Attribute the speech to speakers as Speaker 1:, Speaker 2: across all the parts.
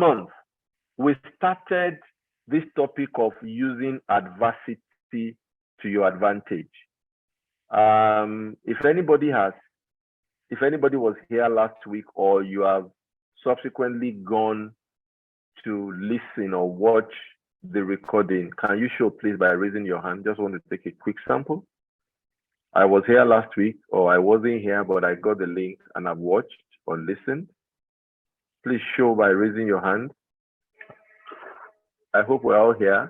Speaker 1: month, we started this topic of using adversity to your advantage. If anybody was here last week, or you have subsequently gone to listen or watch the recording, can you show, please, by raising your hand? Just want to take a quick sample. I was here last week, or I wasn't here, but I got the link and I've watched or listened. Please show by raising your hand. I hope we're all here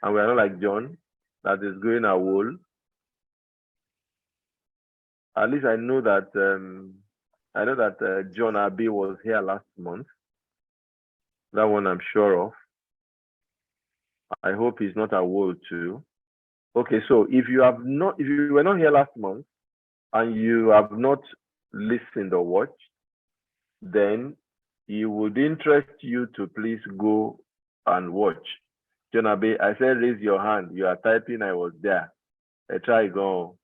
Speaker 1: and we're not like John that is going a wall. At least I know that John Abbey was here last month. That one I'm sure of. I hope he's not a wall too. Okay, so if you were not here last month and you have not listened or watched, then it would interest you to please go and watch. John Abbey, I said raise your hand. You are typing, I was there. I try go.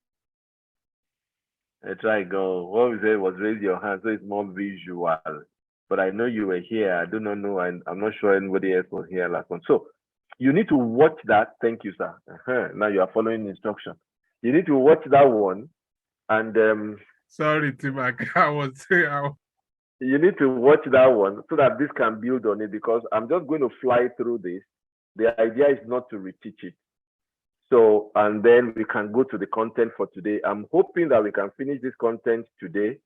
Speaker 1: What we said was raise your hand, so it's more visual. But I know you were here. I do not know, and I'm not sure anybody else was here last one. So you need to watch that. Thank you, sir. Now you are following instruction. You need to watch that one, and
Speaker 2: sorry, tmak.
Speaker 1: You need to watch that one so that this can build on it, because I'm just going to fly through this. The idea is not to reteach it. So, and then we can go to the content for today. I'm hoping that we can finish this content today,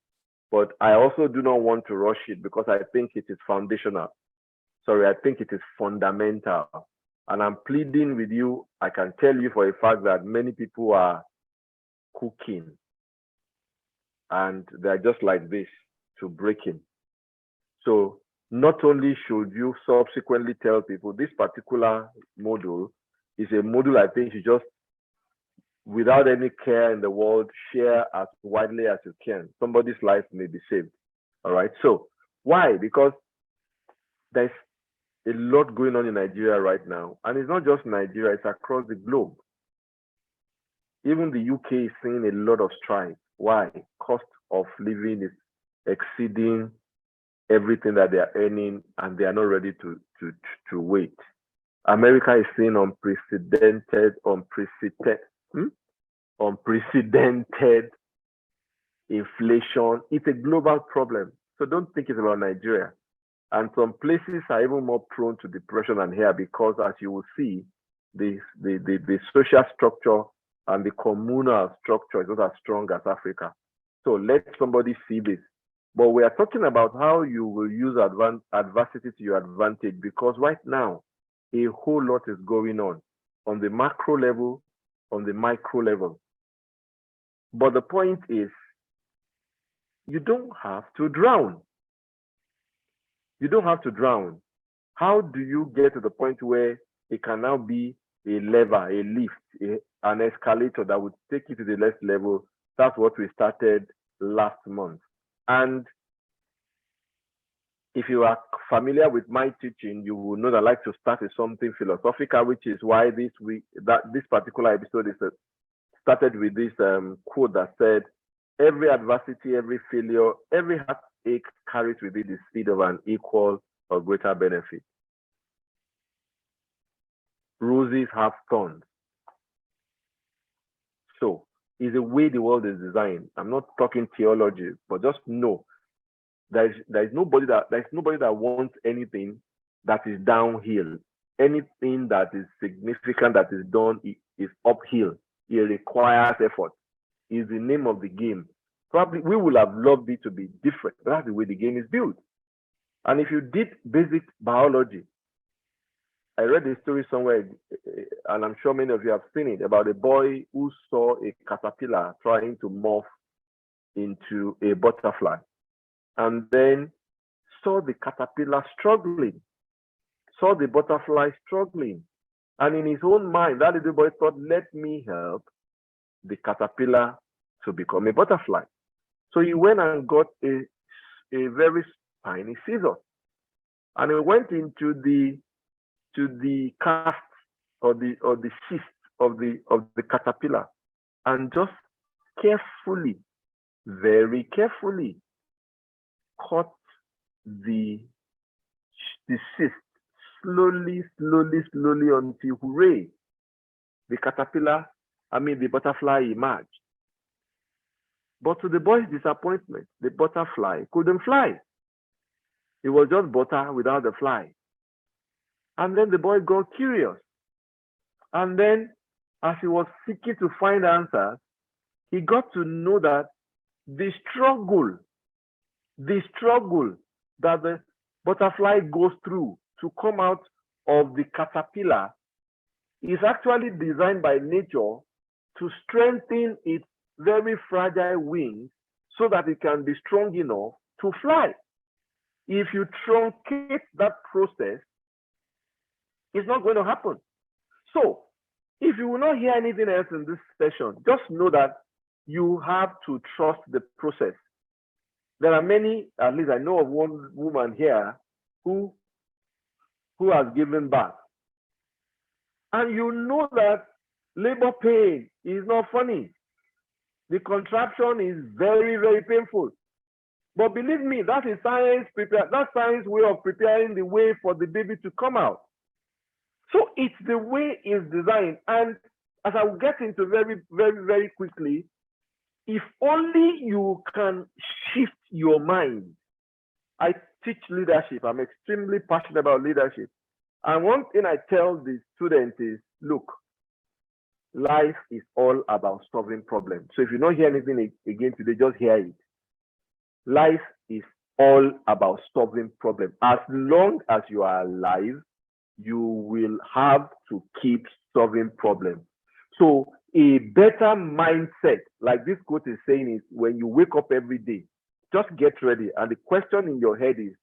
Speaker 1: but I also do not want to rush it because I think it is foundational. Sorry, I think it is fundamental. And I'm pleading with you. I can tell you for a fact that many people are cooking and they're just like this to breaking. So not only should you subsequently tell people this particular module is a module I think you just, without any care in the world, share as widely as you can. Somebody's life may be saved. All right. So why? Because there's a lot going on in Nigeria right now. And it's not just Nigeria, it's across the globe. Even the UK is seeing a lot of strife. Why? Cost of living is exceeding everything that they are earning, and they are not ready to wait. America is seeing unprecedented inflation. It's a global problem. So don't think it's about Nigeria. And some places are even more prone to depression than here, because as you will see, the social structure and the communal structure is not as strong as Africa. So let somebody see this. But we are talking about how you will use adversity to your advantage, because right now, a whole lot is going on the macro level, on the micro level. But the point is, you don't have to drown. You don't have to drown. How do you get to the point where it can now be a lever, a lift, an escalator that would take you to the next level? That's what we started last month. And if you are familiar with my teaching, you will know that I like to start with something philosophical, which is why this particular episode is started with this quote that said, every adversity, every failure, every heartache carries with it the seed of an equal or greater benefit. Roses have thorns. So it's the way the world is designed. I'm not talking theology, but just know there's nobody that wants anything that is downhill. Anything that is significant that is done is uphill. It requires effort. It's the name of the game. Probably we would have loved it to be different, but that's the way the game is built. And if you did basic biology, I read a story somewhere, and I'm sure many of you have seen it, about a boy who saw a caterpillar trying to morph into a butterfly, and then saw the caterpillar struggling, saw the butterfly struggling. And in his own mind, that little boy thought, let me help the caterpillar to become a butterfly. So he went and got a very tiny scissors, and he went into the cast or the cyst of the caterpillar, and just carefully, very carefully cut the desist slowly, slowly, slowly until hooray, the butterfly emerged. But to the boy's disappointment, the butterfly couldn't fly. It was just butter without the fly. And then the boy got curious. And then, as he was seeking to find answers, he got to know that the struggle that the butterfly goes through to come out of the caterpillar is actually designed by nature to strengthen its very fragile wings so that it can be strong enough to fly. If you truncate that process, it's not going to happen. So, if you will not hear anything else in this session, just know that you have to trust the process. There are many, at least I know of one woman here who has given birth. And you know that labor pain is not funny. The contraction is very, very painful. But believe me, that is science way of preparing the way for the baby to come out. So it's the way it's designed. And as I will get into very, very, very quickly, if only you can shift your mind. I teach leadership. I'm extremely passionate about leadership. And one thing I tell the students is, look, life is all about solving problems. So if you don't hear anything again today, just hear it. Life is all about solving problems. As long as you are alive, you will have to keep solving problems. So a better mindset, like this quote is saying, is when you wake up every day, just get ready. And the question in your head is,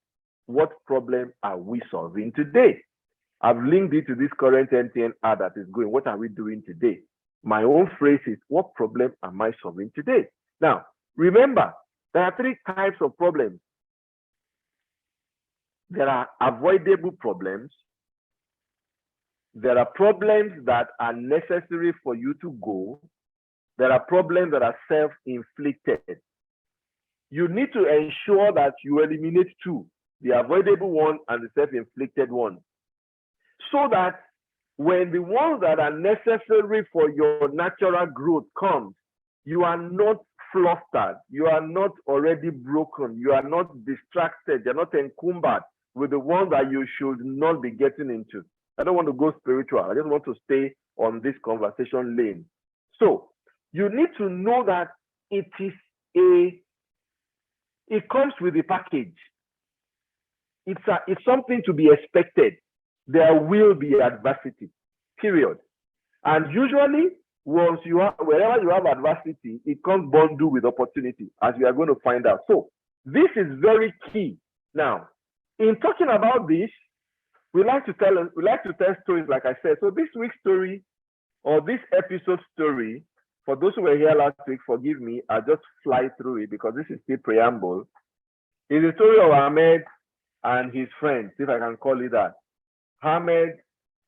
Speaker 1: what problem are we solving today? I've linked it to this current MTN ad that is going, what are we doing today? My own phrase is, what problem am I solving today? Now, remember, there are three types of problems. There are avoidable problems. There are problems that are necessary for you to go. There are problems that are self-inflicted. You need to ensure that you eliminate two, the avoidable one and the self-inflicted one, so that when the ones that are necessary for your natural growth comes, you are not flustered, you are not already broken, you are not distracted, you're not encumbered with the ones that you should not be getting into. I don't want to go spiritual. I just want to stay on this conversation lane. So you need to know that it comes with a package. It's something to be expected. There will be adversity, period. And usually, wherever you have adversity, it comes bundled with opportunity, as we are going to find out. So this is very key. Now, in talking about this, we like to tell stories, like I said. So this week's story, or this episode story, for those who were here last week, forgive me, I'll just fly through it because this is still preamble. It's the story of Ahmed and his friends, if I can call it that. Ahmed,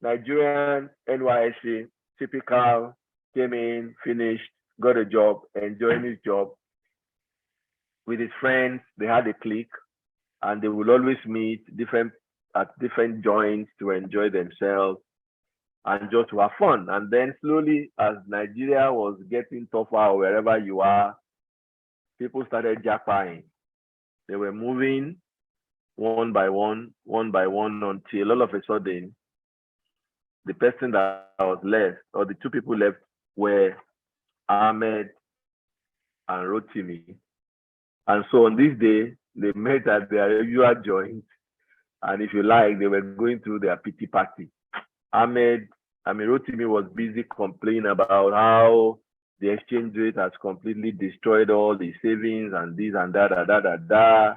Speaker 1: Nigerian, NYSC, typical, came in, finished, got a job, enjoying his job. With his friends, they had a clique, and they would always meet at different joints to enjoy themselves and just to have fun. And then slowly, as Nigeria was getting tougher wherever you are, people started jackpotting. They were moving one by one, until all of a sudden, the person that was left, or the two people left, were Ahmed and Rotimi. And so on this day, they met at their usual joint. And if you like, they were going through their pity party. Rotimi was busy complaining about how the exchange rate has completely destroyed all the savings and this and that.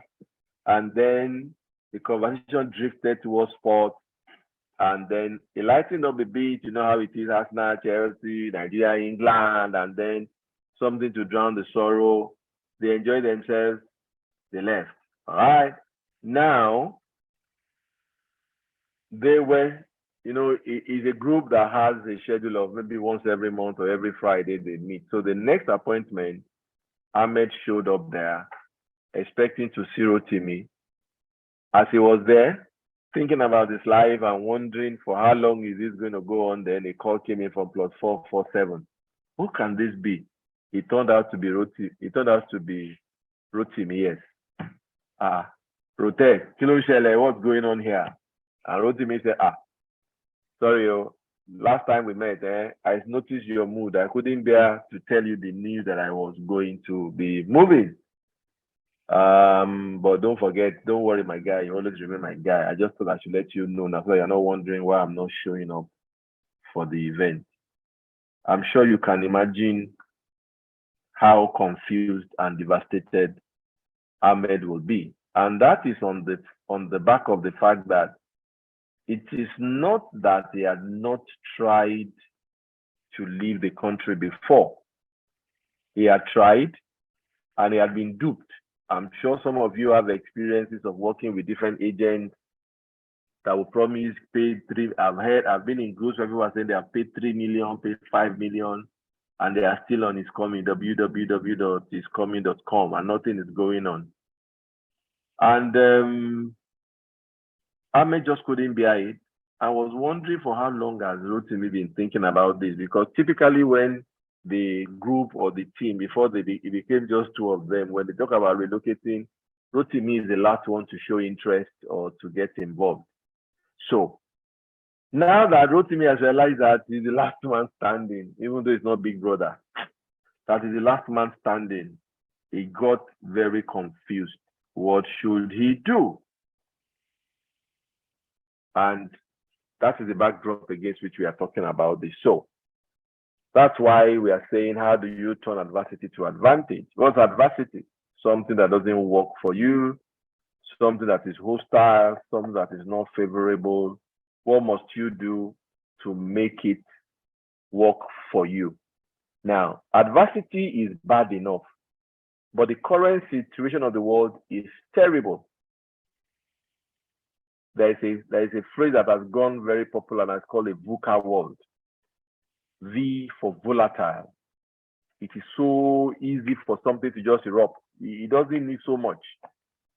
Speaker 1: And then the conversation drifted towards sports. And then it lightened up a bit, you know how it is, Arsenal, Chelsea, Nigeria, England, and then something to drown the sorrow. They enjoyed themselves, they left. All right. Now, they were, it's a group that has a schedule of maybe once every month or every Friday they meet. So the next appointment, Ahmed showed up there, expecting to see Rotimi. As he was there, thinking about his life and wondering for how long is this going to go on. Then a call came in from +447. Who can this be? It turned out to be Roti. It turned out to be Rotimi, yes. Rote, Kilo Shele, what's going on here? And Rotimi said, sorry, last time we met, I noticed your mood. I couldn't bear to tell you the news that I was going to be moving. But don't forget, don't worry, my guy. You always remain my guy. I just thought I should let you know now so you're not wondering why I'm not showing up for the event. I'm sure you can imagine how confused and devastated Ahmed will be. And that is on the back of the fact that it is not that he had not tried to leave the country before. He had tried and he had been duped. I'm sure some of you have experiences of working with different agents that will promise pay I've been in groups where people are saying they have paid 3 million, paid 5 million, and they are still on Iscoming, www.iscoming.com, and nothing is going on. And Ahmed just couldn't bear it. I was wondering for how long has Rotimi been thinking about this, because typically when the group or the team, before it became just two of them, when they talk about relocating, Rotimi is the last one to show interest or to get involved. So now that Rotimi has realized that he's the last man standing, even though it's not Big Brother, that is the last man standing, he got very confused. What should he do? And that is the backdrop against which we are talking about this. So that's why we are saying, how do you turn adversity to advantage? What's adversity? Something that doesn't work for you, something that is hostile, something that is not favorable. What must you do to make it work for you? Now, adversity is bad enough, but the current situation of the world is terrible. There is a phrase that has gone very popular, and it's called a VUCA world. V for volatile. It is so easy for something to just erupt. It doesn't need so much.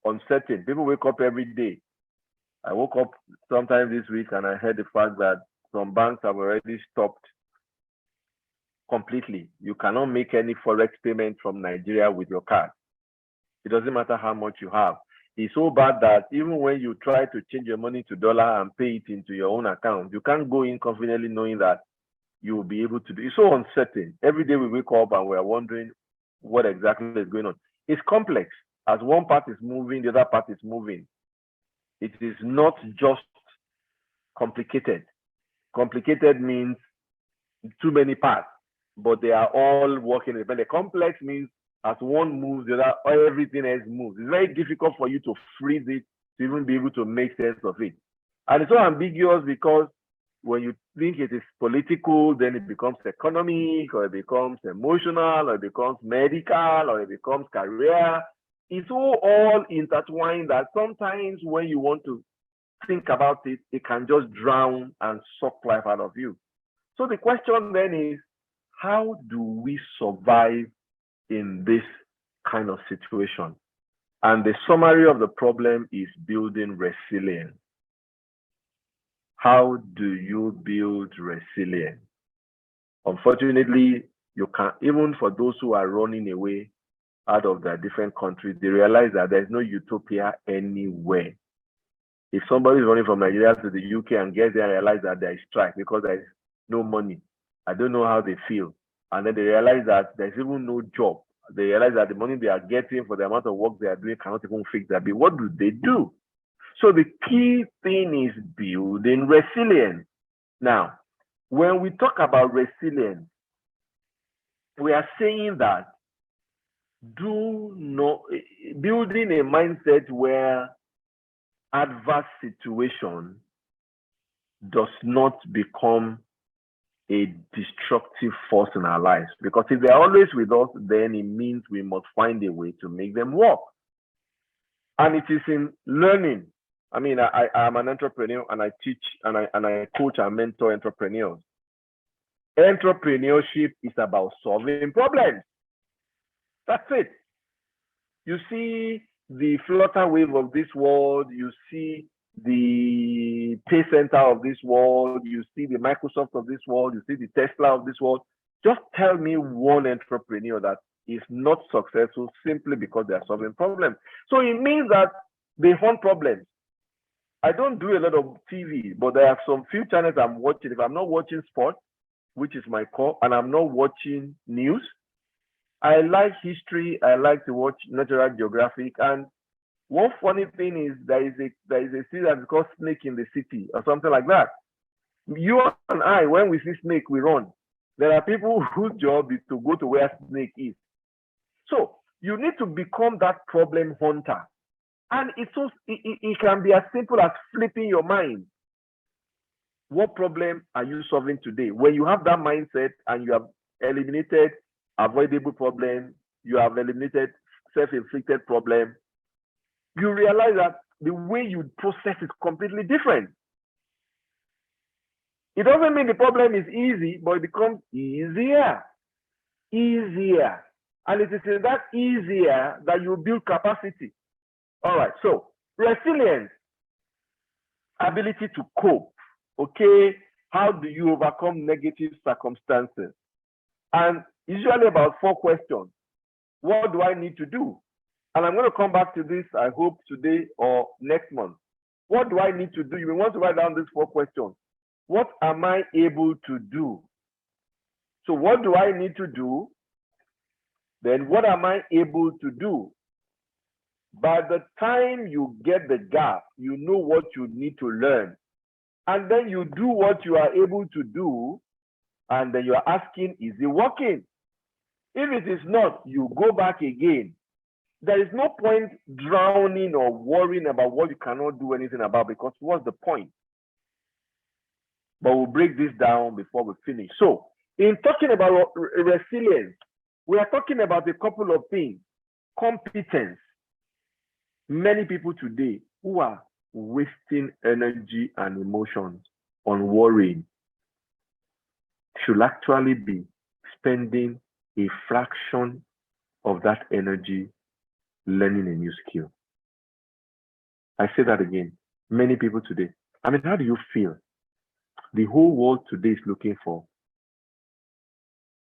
Speaker 1: Uncertain. People wake up every day. I woke up sometime this week and I heard the fact that some banks have already stopped completely. You cannot make any forex payment from Nigeria with your card. It doesn't matter how much you have. It's so bad that even when you try to change your money to dollar and pay it into your own account, you can't go in confidently knowing that you will be able to do it. It's so uncertain. Every day we wake up and we're wondering what exactly is going on. It's complex. As one part is moving, the other part is moving. It is not just complicated. Complicated means too many parts, but they are all working independently. Complex means as one moves, the other, everything else moves. It's very difficult for you to freeze it, to even be able to make sense of it. And it's so ambiguous because when you think it is political, then it becomes economic, or it becomes emotional, or it becomes medical, or it becomes career. It's all intertwined that sometimes when you want to think about it, it can just drown and suck life out of you. So the question then is, how do we survive in this kind of situation? And the summary of the problem is building resilience. How do you build resilience? Unfortunately, you can, even for those who are running away out of their different countries, they realize that there's no utopia anywhere. If somebody is running from Nigeria to the UK and gets there and realize that there is strike because there is no money, I don't know how they feel. And then they realize that there's even no job. They realize that the money they are getting for the amount of work they are doing cannot even fix their bill. What do they do? So the key thing is building resilience. Now, when we talk about resilience, we are saying that building a mindset where adverse situation does not become a destructive force in our lives. Because if they're always with us, then it means we must find a way to make them work. And it is in learning. I mean, I am an entrepreneur and I teach and I coach and mentor entrepreneurs. Entrepreneurship is about solving problems. That's it. You see the flutter wave of this world, you see the Pay Center of this world, you see the Microsoft of this world, you see the Tesla of this world. Just tell me one entrepreneur that is not successful simply because they are solving problems. So it means that they hunt problems. I don't do a lot of TV, but there are some few channels I'm watching. If I'm not watching sports, which is my core, and I'm not watching news, I like history. I like to watch Natural Geographic. And one funny thing is there is a series that's called Snake in the City or something like that. You and I, when we see snake, we run. There are people whose job is to go to where snake is. So you need to become that problem hunter. And it can be as simple as flipping your mind. What problem are you solving today? When you have that mindset and you have eliminated avoidable problem, you have eliminated self-inflicted problem, you realize that the way you process is completely different. It doesn't mean the problem is easy, but it becomes easier. And it is in that easier that you build capacity. All right, so resilience, ability to cope. Okay, how do you overcome negative circumstances? And usually about 4 questions. What do I need to do? And I'm going to come back to this, I hope, today or next month. What do I need to do? You may want to write down these 4 questions. What am I able to do? So what do I need to do? Then what am I able to do? By the time you get the gap, you know what you need to learn. And then you do what you are able to do, and then you are asking, is it working? If it is not, you go back again. There is no point drowning or worrying about what you cannot do anything about, because what's the point? But we'll break this down before we finish. So, in talking about resilience, we are talking about a couple of things. Competence. Many people today who are wasting energy and emotions on worrying should actually be spending a fraction of that energy learning a new skill. I say that again. Many people today. I mean, how do you feel? The whole world today is looking for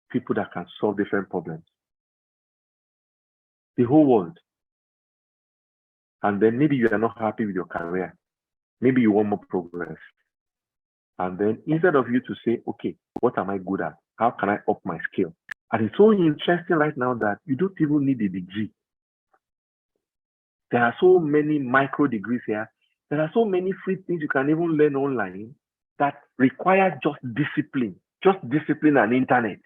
Speaker 1: people that can solve different problems. The whole world. And then maybe you are not happy with your career. Maybe you want more progress. And then instead of you to say, okay, what am I good at? How can I up my skill? And it's so interesting right now that you don't even need a degree. There are so many micro degrees here. There are so many free things you can even learn online that require just discipline and internet.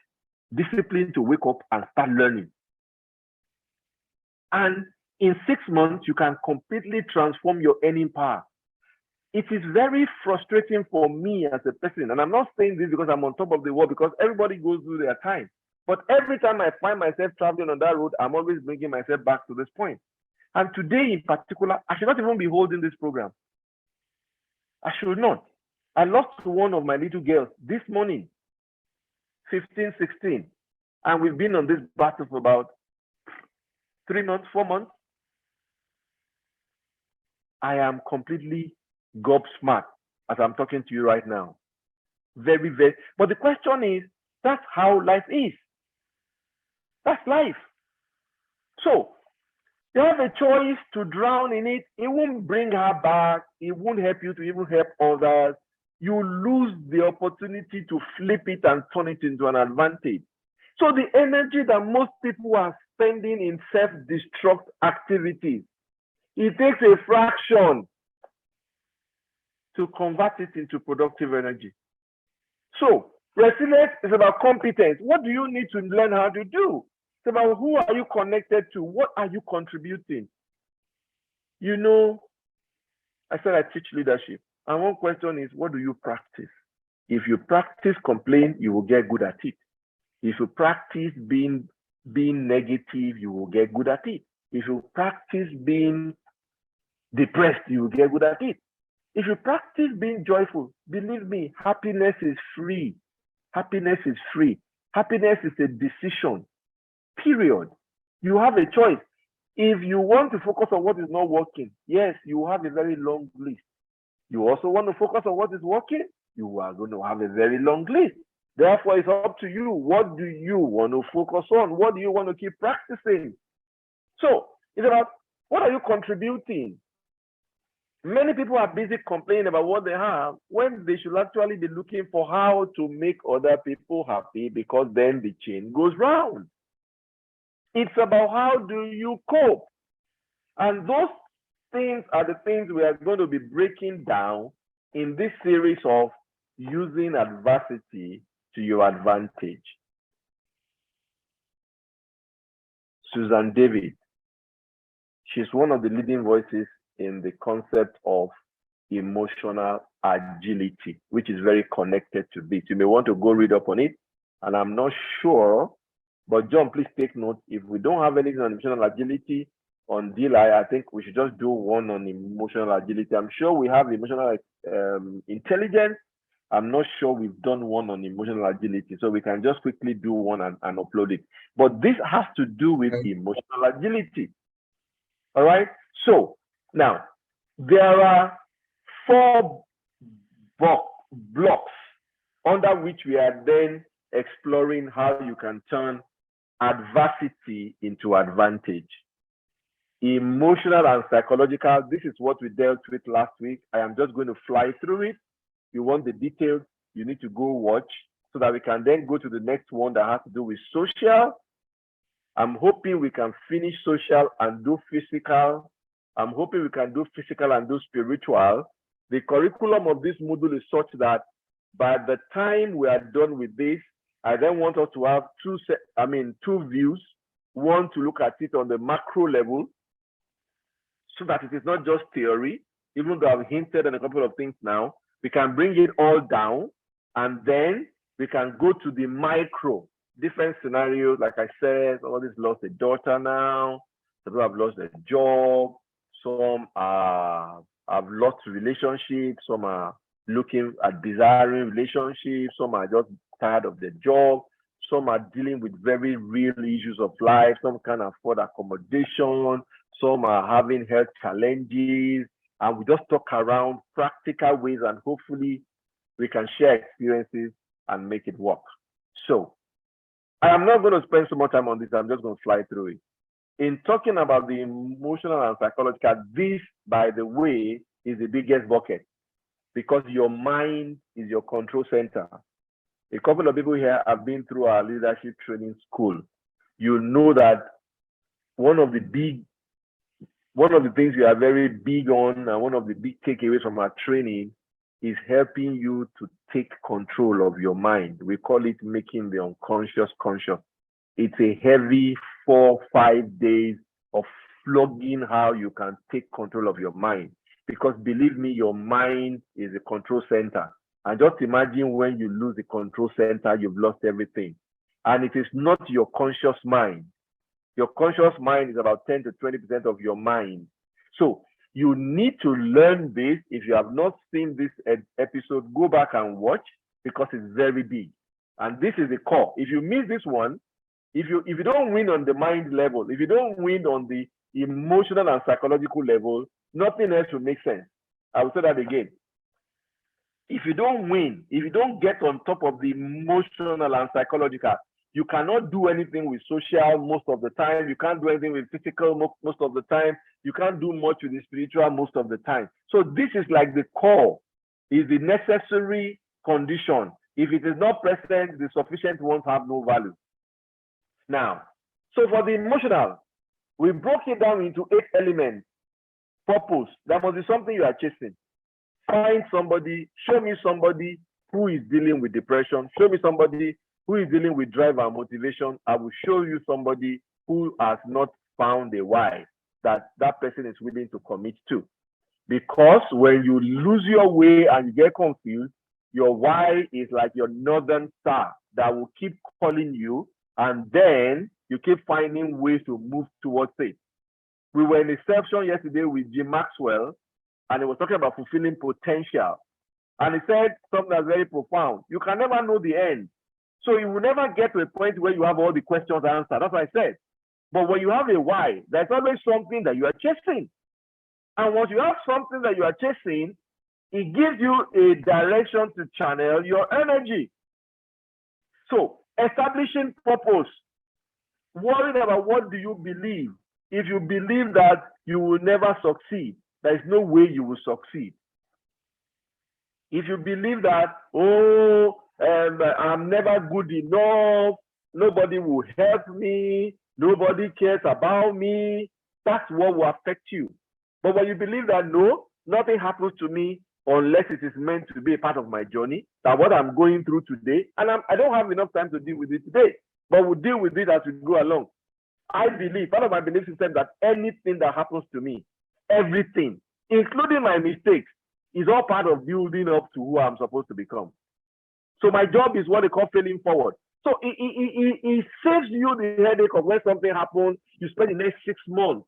Speaker 1: Discipline to wake up and start learning. And in 6 months, you can completely transform your earning power. It is very frustrating for me as a person, and I'm not saying this because I'm on top of the world, because everybody goes through their time. But every time I find myself traveling on that road, I'm always bringing myself back to this point. And today in particular, I should not even be holding this program. I should not. I lost one of my little girls this morning, 15, 16. And we've been on this battle for about 3 months, 4 months. I am completely gobsmacked as I'm talking to you right now. Very, very. But the question is, that's how life is. That's life. So, you have a choice to drown in it. It won't bring her back. It won't help you to even help others. You lose the opportunity to flip it and turn it into an advantage. So the energy that most people are spending in self-destruct activities, it takes a fraction to convert it into productive energy. So resilience is about competence. What do you need to learn how to do? It's about who are you connected to? What are you contributing? You know, I said I teach leadership. And one question is, what do you practice? If you practice complaint, you will get good at it. If you practice being negative, you will get good at it. If you practice being depressed, you will get good at it. If you practice being joyful, believe me, happiness is free. Happiness is free. Happiness is a decision. Period. You have a choice. If you want to focus on what is not working, yes, you have a very long list. You also want to focus on what is working, you are going to have a very long list. Therefore, it's up to you. What do you want to focus on? What do you want to keep practicing? So it's about, what are you contributing? Many people are busy complaining about what they have when they should actually be looking for how to make other people happy, because then the chain goes round. It's about how do you cope. And those things are the things we are going to be breaking down in this series of using adversity to your advantage. Susan David, she's one of the leading voices in the concept of emotional agility, which is very connected to this. You may want to go read up on it, and I'm not sure, but John, please take note. If we don't have anything on emotional agility on DLI, I think we should just do one on emotional agility. I'm sure we have emotional intelligence. I'm not sure we've done one on emotional agility, so we can just quickly do one and upload it. But this has to do with emotional agility. All right. So now there are 4 blocks under which we are then exploring how you can turn adversity into advantage. Emotional and psychological, this is what we dealt with last week. I am just going to fly through it. If you want the details, you need to go watch so that we can then go to the next one that has to do with social. I'm hoping we can finish social and do physical. I'm hoping we can do physical and do spiritual. The curriculum of this module is such that by the time we are done with this, I then want us to have two views. One to look at it on the macro level, so that it is not just theory. Even though I've hinted on a couple of things now, we can bring it all down, and then we can go to the micro, different scenarios. Like I said, somebody's lost a daughter now, some people have lost a job, some have lost relationships, some are looking at desiring relationships, some are just tired of their job, some are dealing with very real issues of life, some can't afford accommodation, some are having health challenges, and we just talk around practical ways, and hopefully we can share experiences and make it work. So I am not going to spend so much time on this. I'm just going to fly through it. In talking about the emotional and psychological, this, by the way, is the biggest bucket, because your mind is your control center. A couple of people here have been through our leadership training school. You know that one of the things we are very big on, and one of the big takeaways from our training, is helping you to take control of your mind. We call it making the unconscious conscious. It's a heavy 4-5 days of flogging how you can take control of your mind. Because believe me, your mind is a control center. And just imagine when you lose the control center, you've lost everything. And it is not your conscious mind. Your conscious mind is about 10 to 20% of your mind. So you need to learn this. If you have not seen this episode, go back and watch, because it's very big. And this is the core. If you miss this one, if you don't win on the mind level, if you don't win on the emotional and psychological level, nothing else will make sense. I will say that again. If you don't win, if you don't get on top of the emotional and psychological, you cannot do anything with social most of the time. You can't do anything with physical most of the time. You can't do much with the spiritual most of the time. So this is like the core, is the necessary condition. If it is not present, the sufficient ones have no value. Now, so for the emotional, we broke it down into 8 elements. Purpose, that must be something you are chasing. Find somebody, show me somebody who is dealing with depression. Show me somebody who is dealing with drive and motivation. I will show you somebody who has not found a why that person is willing to commit to. Because when you lose your way and you get confused, your why is like your northern star that will keep calling you, and then you keep finding ways to move towards it. We were in a session yesterday with Jim Maxwell, and he was talking about fulfilling potential. And he said something that's very profound. You can never know the end. So you will never get to a point where you have all the questions answered. That's what I said. But when you have a why, there's always something that you are chasing. And once you have something that you are chasing, it gives you a direction to channel your energy. So establishing purpose, worrying about what do you believe. If you believe that you will never succeed, there is no way you will succeed. If you believe that, I'm never good enough, nobody will help me, nobody cares about me, that's what will affect you. But when you believe that, no, nothing happens to me unless it is meant to be a part of my journey, that what I'm going through today, and I don't have enough time to deal with it today, but we'll deal with it as we go along. I believe, part of my belief system, that anything that happens to me, everything, including my mistakes, is all part of building up to who I'm supposed to become. So my job is what they call failing forward. So it saves you the headache of when something happens, you spend the next 6 months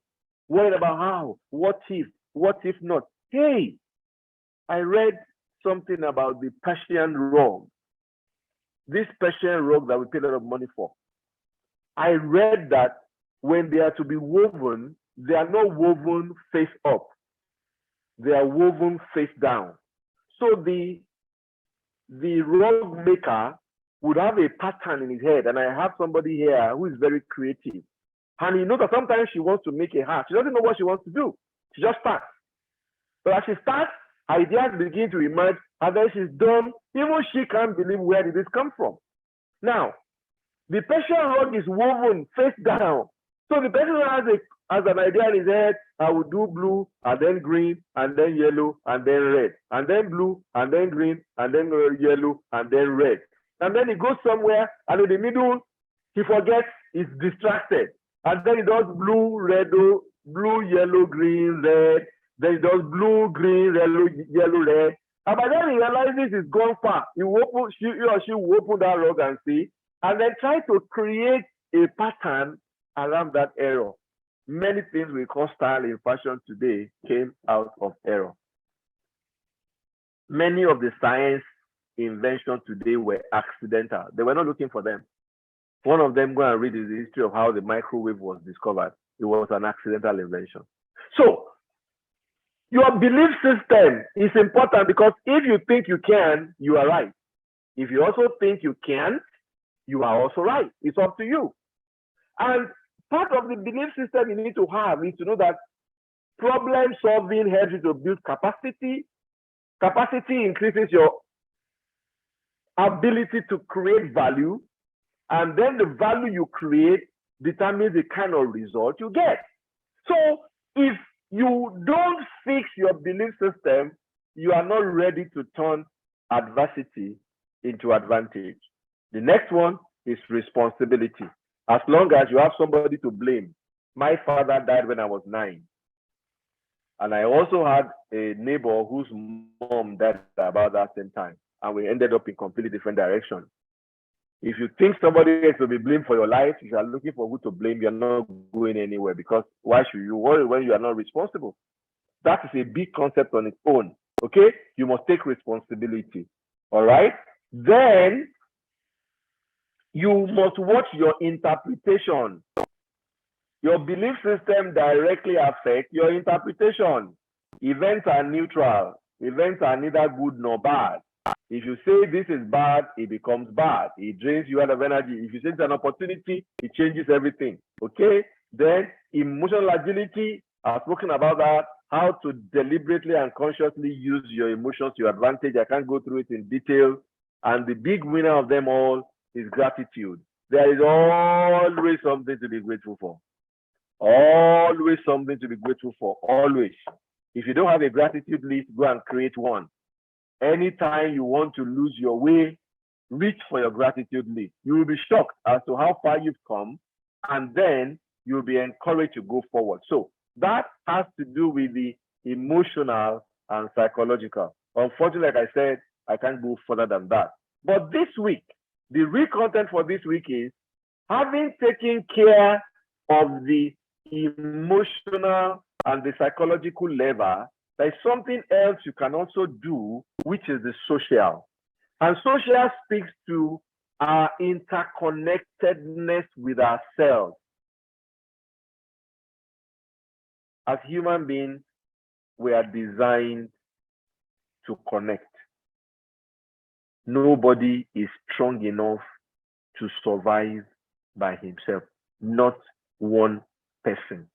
Speaker 1: worried about how, what if not. Hey, I read something about the Persian rug. This Persian rug that we pay a lot of money for. I read that when they are to be woven, they are not woven face up. They are woven face down. So the rug maker would have a pattern in his head, and I have somebody here who is very creative. And you know that sometimes she wants to make a hat. She doesn't know what she wants to do. She just starts. But as she starts, ideas begin to emerge, and then she's done. Even she can't believe where did this come from. Now, the Persian rug is woven face down. So the person has an idea in his head, I will do blue, and then green, and then yellow, and then red, and then blue, and then green, and then yellow, and then red. And then he goes somewhere, and in the middle, he forgets, he's distracted. And then he does blue, red, blue, yellow, green, red. Then he does blue, green, yellow, red. And by then he realizes he's gone far. He or she will open that rug and see, and then try to create a pattern around that error. Many things we call style in fashion today came out of error. Many of the science inventions today were accidental. They were not looking for them. One of them, go and read the history of how the microwave was discovered. It was an accidental invention. So your belief system is important, because if you think you can, you are right. If you also think you can't, you are also right. It's up to you. And part of the belief system you need to have is to know that problem solving helps you to build capacity. Capacity increases your ability to create value, and then the value you create determines the kind of result you get. So if you don't fix your belief system, you are not ready to turn adversity into advantage. The next one is responsibility. As long as you have somebody to blame. My father died when I was 9. And I also had a neighbor whose mom died about that same time. And we ended up in completely different directions. If you think somebody else will be blamed for your life, if you are looking for who to blame, you're not going anywhere, because why should you worry when you are not responsible? That is a big concept on its own. Okay? You must take responsibility. All right? Then you must watch your interpretation. Your belief system directly affects your interpretation. Events are neutral. Events are neither good nor bad. If you say this is bad, it becomes bad. It drains you out of energy. If you say it's an opportunity, it changes everything. Okay? Then emotional agility, I've spoken about that, how to deliberately and consciously use your emotions to your advantage. I can't go through it in detail. And the big winner of them all is gratitude. There is always something to be grateful for. Always something to be grateful for. Always. If you don't have a gratitude list, go and create one. Anytime you want to lose your way, reach for your gratitude list. You will be shocked as to how far you've come, and then you'll be encouraged to go forward. So that has to do with the emotional and psychological. Unfortunately, like I said, I can't go further than that. But this week, the real content for this week is having taken care of the emotional and the psychological level. There's something else you can also do, which is the social. And social speaks to our interconnectedness with ourselves. As human beings, we are designed to connect. Nobody is strong enough to survive by himself. Not one person.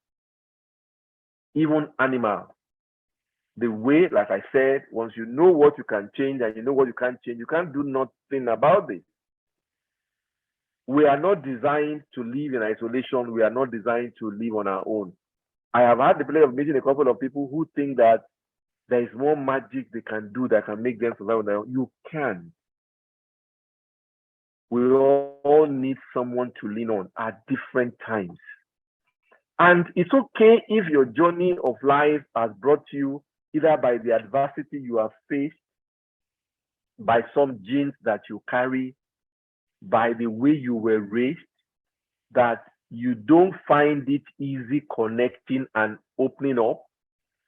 Speaker 1: Even animals. The way, like I said, once you know what you can change and you know what you can't change, you can't do nothing about it. We are not designed to live in isolation. We are not designed to live on our own. I have had the pleasure of meeting a couple of people who think that there is more magic they can do that can make them survive on their own. You can. We all need someone to lean on at different times. And it's okay if your journey of life has brought you either by the adversity you have faced, by some genes that you carry, by the way you were raised, that you don't find it easy connecting and opening up.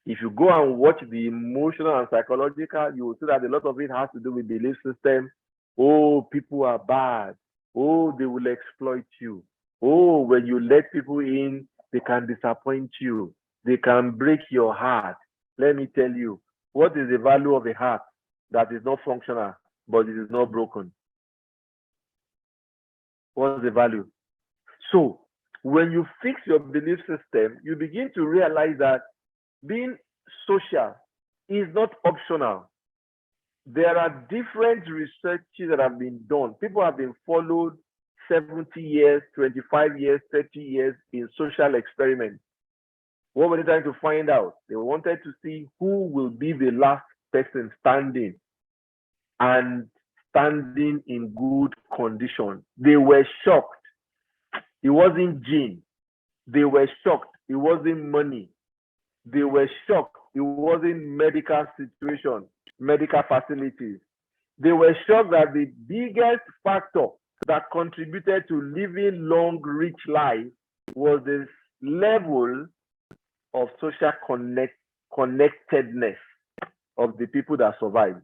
Speaker 1: If you go and watch the emotional and psychological, you will see that a lot of it has to do with belief system. Oh, people are bad. Oh, they will exploit you. Oh, when you let people in, they can disappoint you. They can break your heart. Let me tell you, what is the value of a heart that is not functional, but it is not broken? What's the value? So, when you fix your belief system, you begin to realize that being social is not optional. There are different researches that have been done. People have been followed 70 years, 25 years, 30 years in social experiments. What were they trying to find out? They wanted to see who will be the last person standing and standing in good condition. They were shocked. It wasn't gene. They were shocked. It wasn't money. They were shocked. It wasn't medical situation, medical facilities. They were shocked that the biggest factor that contributed to living long, rich life was this level of social connectedness of the people that survived.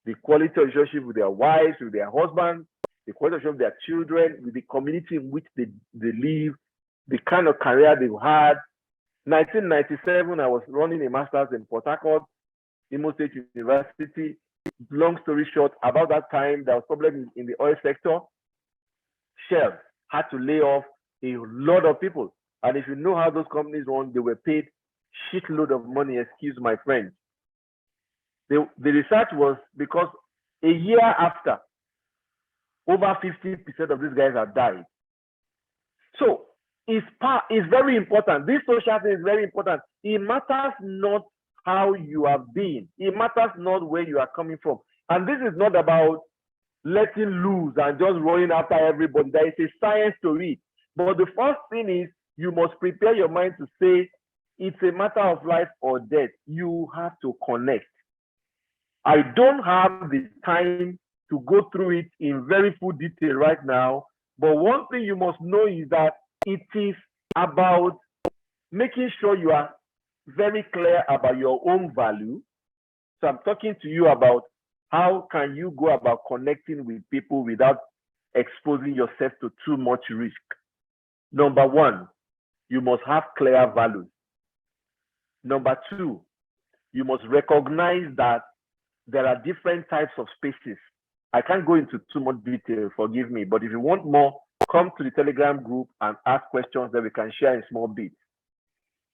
Speaker 1: The quality of relationship with their wives, with their husbands, the quality of their children, with the community in which they live, the kind of career they've had. 1997, I was running a master's in Port Harcourt, Imo State University. Long story short, about that time, there was problem in the oil sector. Shell had to lay off a lot of people. And if you know how those companies run, they were paid shitload of money, excuse my French. The research was because a year after, over 50% of these guys have died. So it's very important. This social thing is very important. It matters not how you have been. It matters not where you are coming from. And this is not about letting loose and just running after everybody. There is a science to it. But the first thing is you must prepare your mind to say it's a matter of life or death. You have to connect. I don't have the time to go through it in very full detail right now. But one thing you must know is that it is about making sure you are very clear about your own value. So I'm talking to you about how can you go about connecting with people without exposing yourself to too much risk. Number one, you must have clear values. Number two, you must recognize that there are different types of spaces. I can't go into too much detail, forgive me, but if you want more, come to the Telegram group and ask questions that we can share in small bits.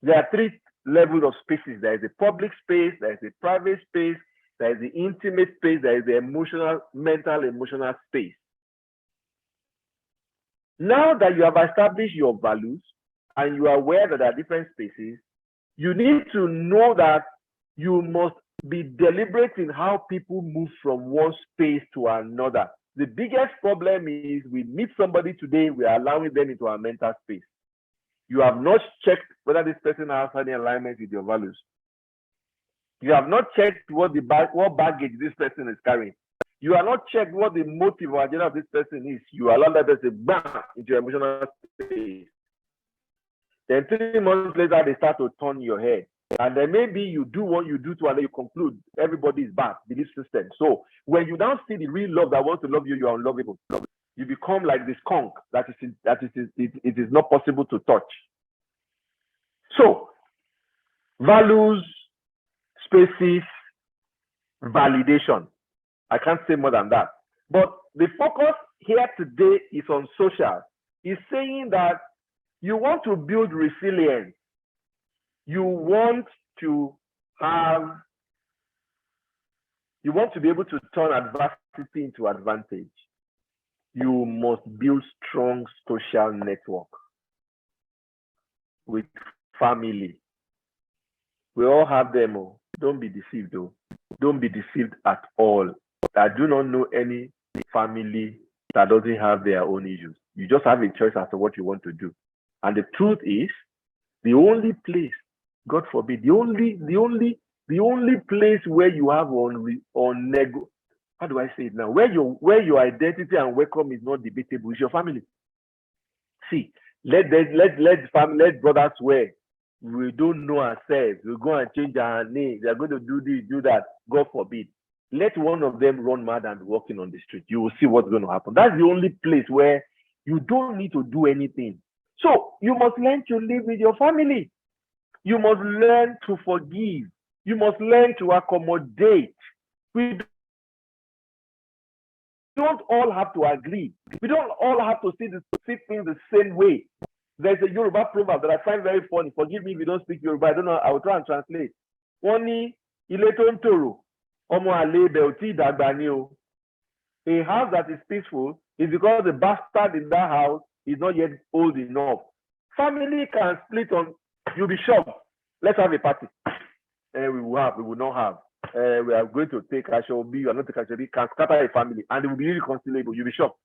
Speaker 1: There are three levels of spaces. There is a public space, there is a private space, there is the intimate space, there is the emotional, mental, emotional space. Now that you have established your values and you are aware that there are different spaces, you need to know that you must be deliberate in how people move from one space to another. The biggest problem is we meet somebody today, we are allowing them into our mental space. You have not checked whether this person has any alignment with your values. You have not checked what baggage this person is carrying. You have not checked what the motive or agenda of this person is. You allow that person bang into your emotional space. Then 3 months later, they start to turn your head. And then maybe you do what you do to, and then you conclude everybody is bad, belief system. So when you now see the real love that wants to love you, you are unlovable. You become like this skunk that it is not possible to touch. So values, spaces, validation. I can't say more than that. But the focus here today is on social. It's saying that you want to build resilience. You want to be able to turn adversity into advantage. You must build strong social network with family. We all have them. Oh. Don't be deceived, though. Don't be deceived at all. I do not know any family that doesn't have their own issues. You just have a choice as to what you want to do. And the truth is, the only place, God forbid, the only place where you have how do I say it now? Where your identity and welcome is not debatable is your family. See, let brothers swear. We don't know ourselves. We go and change our name. They are going to do this, do that. God forbid. Let one of them run mad and walking on the street. You will see what's going to happen. That's the only place where you don't need to do anything. So you must learn to live with your family. You must learn to forgive. You must learn to accommodate. We don't all have to agree. We don't all have to see things the same way. There's a Yoruba proverb that I find very funny. Forgive me if you don't speak Yoruba. I don't know. I will try and translate. Wọ́n ní ilé tó ń tòrò, ọmọ àlè ibẹ̀ ò tí ì dàgbà ni o. A house that is peaceful is because the bastard in that house is not yet old enough. Family can split on. You'll be shocked. Let's have a party. We will not have. We are going to take Ashobi, we are not taking Ashobi, can scatter a family and it will be irreconcilable. You'll be shocked.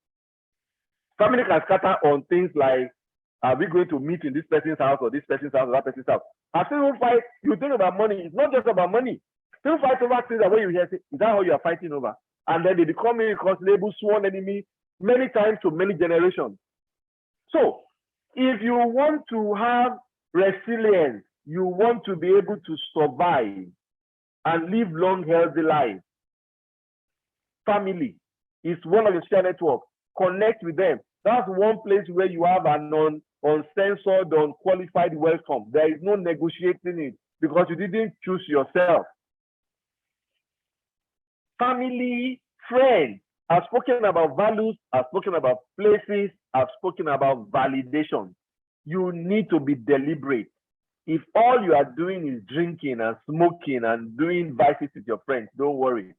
Speaker 1: Family can scatter on things like, are we going to meet in this person's house or this person's house or that person's house? As people fight, you think about money. It's not just about money. People fight over things that when you hear, is that how you are fighting over? And then they become irreconcilable, sworn enemy, many times to many generations. So, if you want to have resilience, you want to be able to survive and live long, healthy lives, family is one of your social networks. Connect with them. That's one place where you have an uncensored, unqualified welcome. There is no negotiating it because you didn't choose yourself. Family, friends. I've spoken about values. I've spoken about places. I've spoken about validation. You need to be deliberate. If all you are doing is drinking and smoking and doing vices with your friends, don't worry.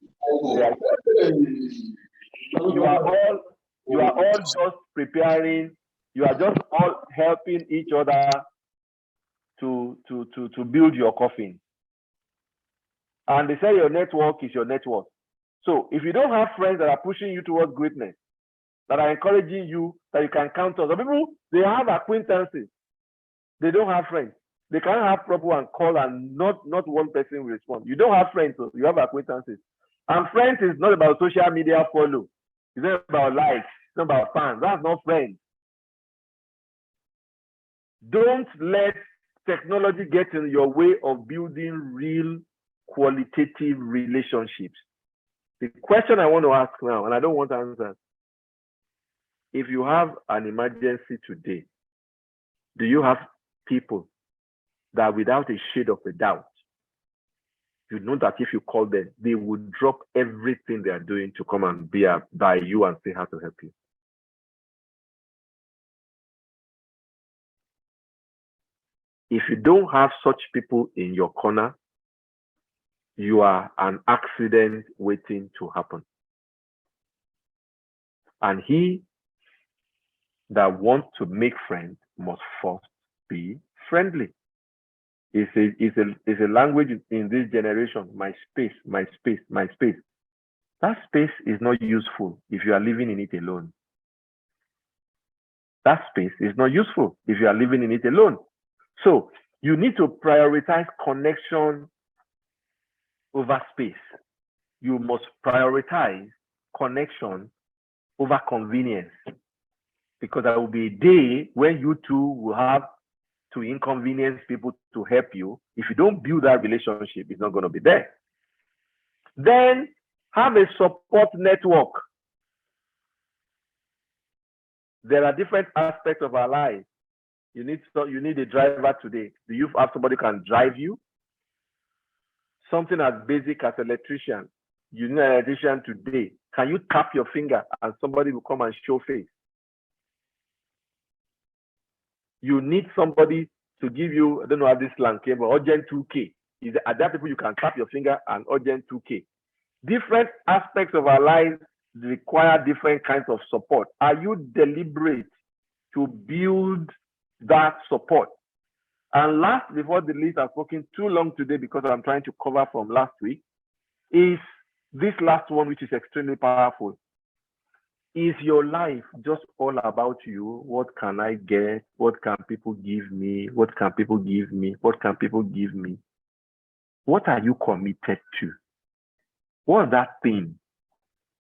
Speaker 1: You are all just preparing. You are just all helping each other to build your coffin. And they say your network is your network. So if you don't have friends that are pushing you towards greatness, that are encouraging you, that you can count on. Some people, they have acquaintances. They don't have friends. They can't have proper and call and not one person will respond. You don't have friends, so you have acquaintances. And friends is not about social media follow. It's not about likes. It's not about fans. That's not friends. Don't let technology get in your way of building real qualitative relationships. The question I want to ask now, and I don't want to answer, if you have an emergency today, do you have people that without a shade of a doubt, you know that if you call them, they would drop everything they are doing to come and be by you and say how to help you? If you don't have such people in your corner, you are an accident waiting to happen. And he that wants to make friends must first be friendly. It's a language in this generation, my space, my space, my space. That space is not useful if you are living in it alone. That space is not useful if you are living in it alone. So you need to prioritize connection over space. You must prioritize connection over convenience, because there will be a day when you two will have to inconvenience people to help you. If you don't build that relationship, it's not going to be there. Then have a support network. There are different aspects of our lives. You need a driver today. Do you have somebody who can drive you? Something as basic as electrician. You need an electrician today. Can you tap your finger and somebody will come and show face? You need somebody to give you, I don't know how this slang came, but urgent 2K. Are there people you can tap your finger and urgent 2K? Different aspects of our lives require different kinds of support. Are you deliberate to build that support? And last, before the list, I've spoken too long today because I'm trying to cover from last week, is this last one, which is extremely powerful. Is your life just all about you? What can I get? What can people give me? What can people give me? What can people give me? What are you committed to? What's that thing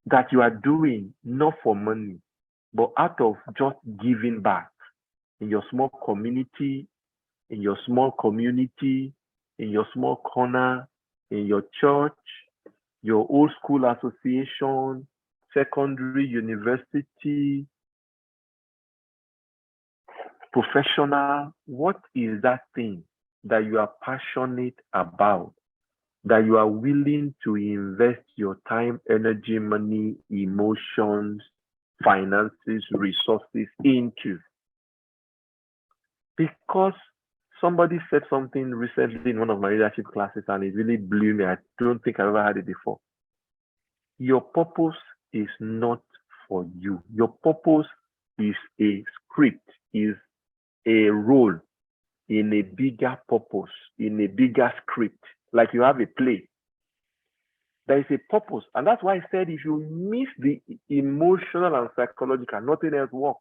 Speaker 1: that you are doing not for money, but out of just giving back in your small community, in your small community, in your small corner, in your church, your old school association, secondary, university, professional? What is that thing that you are passionate about, that you are willing to invest your time, energy, money, emotions, finances, resources into? Because somebody said something recently in one of my leadership classes and it really blew me. I don't think I've ever had it before. Your purpose is not for you. Your purpose is a script, is a role in a bigger purpose, in a bigger script. Like you have a play. There is a purpose. And that's why I said if you miss the emotional and psychological, nothing else works.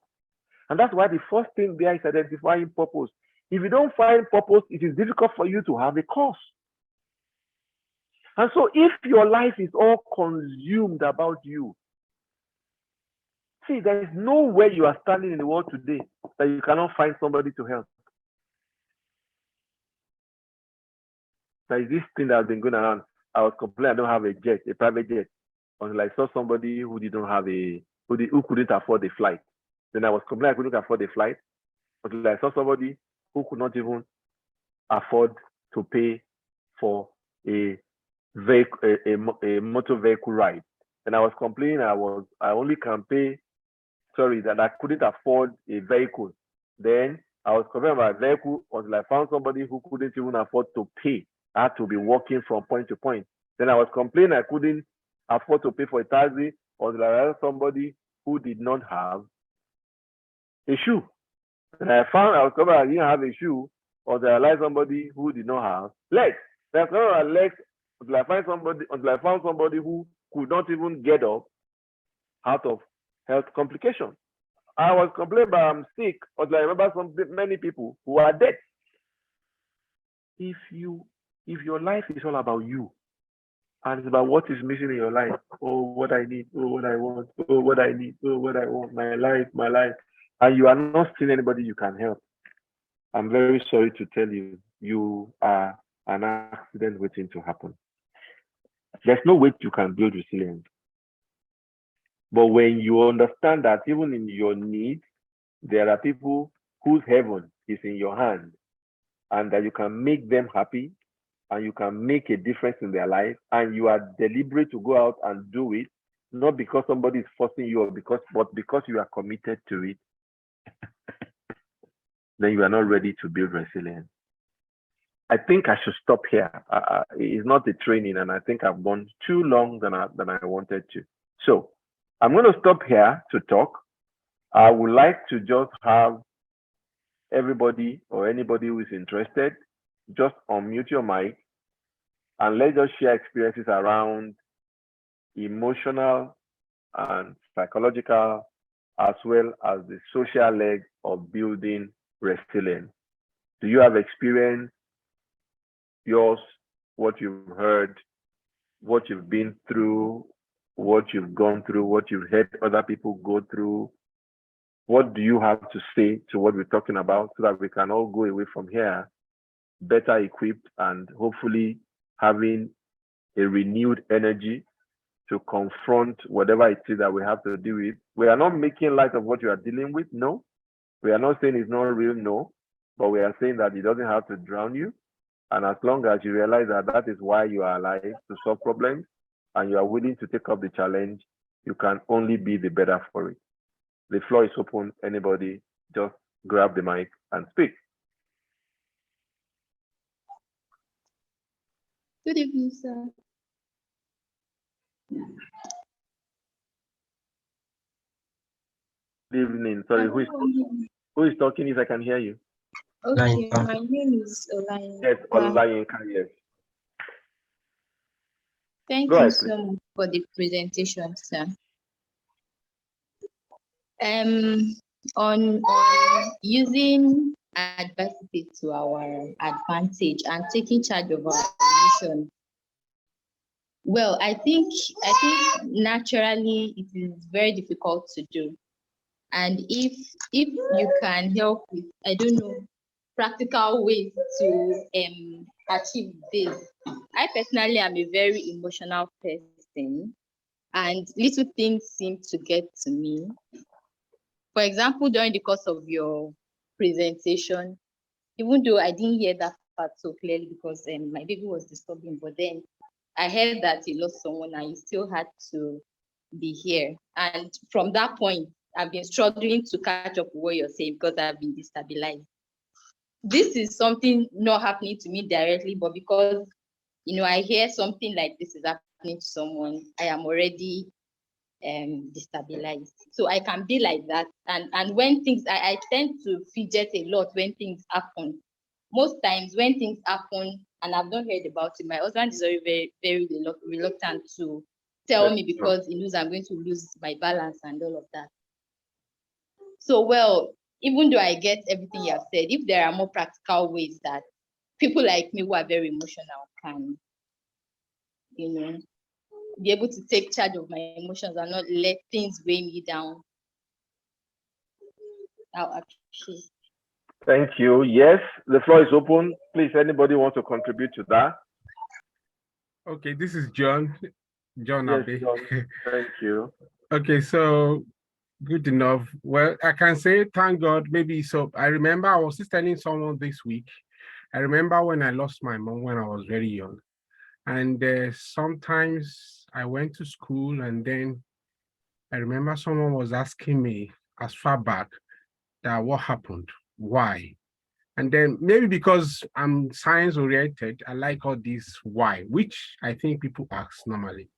Speaker 1: And that's why the first thing there is identifying purpose. If you don't find purpose, it is difficult for you to have a cause. And so if your life is all consumed about you, see, there is nowhere you are standing in the world today that you cannot find somebody to help. There is this thing that has been going around. I was complaining I don't have a jet, a private jet, until I saw somebody who didn't have who couldn't afford a flight. Then I was complaining I couldn't afford a flight, until I saw somebody who could not even afford to pay for a motor vehicle ride. And I was complaining I only can pay, that I couldn't afford a vehicle. Then I was complaining about a vehicle until I found somebody who couldn't even afford to pay. I had to be walking from point to point. Then I was complaining I couldn't afford to pay for a taxi until I had somebody who did not have a shoe. And I was complaining I didn't have a shoe until I realized somebody who did not have legs. Then I was complaining about legs until I found somebody who could not even get up out of health complications. I was complaining about I'm sick until I remember many people who are dead. If your life is all about you, and it's about what is missing in your life, oh, what I need, oh, what I want, oh, what I need, oh, what I want, my life, and you are not seeing anybody you can help, I'm very sorry to tell you, you are an accident waiting to happen. There's no way you can build resilience. But when you understand that even in your need, there are people whose heaven is in your hand, and that you can make them happy, and you can make a difference in their life, and you are deliberate to go out and do it, not because somebody is forcing you, but because you are committed to it, then you are not ready to build resilience. I think I should stop here. It's not a training, and I think I've gone too long than I wanted to. So I'm going to stop here to talk. I would like to just have everybody or anybody who is interested, just unmute your mic and let's just share experiences around emotional and psychological, as well as the social leg of building resilience. Do you have experience, yours, what you've heard, what you've been through, what you've gone through, what you've heard other people go through? What do you have to say to what we're talking about, so that we can all go away from here better equipped and hopefully having a renewed energy to confront whatever it is that we have to deal with? We are not making light of what you are dealing with, no. We are not saying it's not real, no. But we are saying that it doesn't have to drown you. And as long as you realize that that is why you are alive, to solve problems, and you are willing to take up the challenge, you can only be the better for it. The floor is open. Anybody, just grab the mic and speak.
Speaker 2: Good evening, sir.
Speaker 1: Good evening. Sorry, who is talking? If I can hear you.
Speaker 2: Okay, my name is Olayin.
Speaker 1: Yes, Olayinka, yes.
Speaker 2: Thank
Speaker 1: Go
Speaker 2: you
Speaker 1: ahead,
Speaker 2: so
Speaker 1: please.
Speaker 2: much for the presentation, sir. On using adversity to our advantage and taking charge of our emotions. Well, I think naturally it is very difficult to do. And if you can help with, I don't know, practical ways to achieve this. I personally am a very emotional person, and little things seem to get to me. For example, during the course of your presentation, even though I didn't hear that part so clearly because my baby was disturbing, but then I heard that you lost someone and you still had to be here. And from that point, I've been struggling to catch up with what you're saying because I've been destabilized. This is something not happening to me directly, but because, I hear something like this is happening to someone, I am already destabilized. So I can be like that. And when things, I tend to fidget a lot when things happen. Most times when things happen and I've not heard about it, my husband is very, very, very reluctant to tell me because he knows I'm going to lose my balance and all of that. So, well, even though I get everything you have said, if there are more practical ways that people like me who are very emotional can, be able to take charge of my emotions and not let things weigh me down, I'll appreciate.
Speaker 1: Thank you. Yes, the floor is open. Please, anybody want to contribute to that?
Speaker 3: Okay, this is John. John
Speaker 1: Yes,
Speaker 3: Abe.
Speaker 1: John. Thank you.
Speaker 3: Okay, so good enough. Well, I can say thank God. Maybe so. I remember I was just telling someone this week. I remember when I lost my mom when I was very young, and sometimes I went to school, and then I remember someone was asking me as far back that what happened, why, and then maybe because I'm science oriented, I like all this why, which I think people ask normally.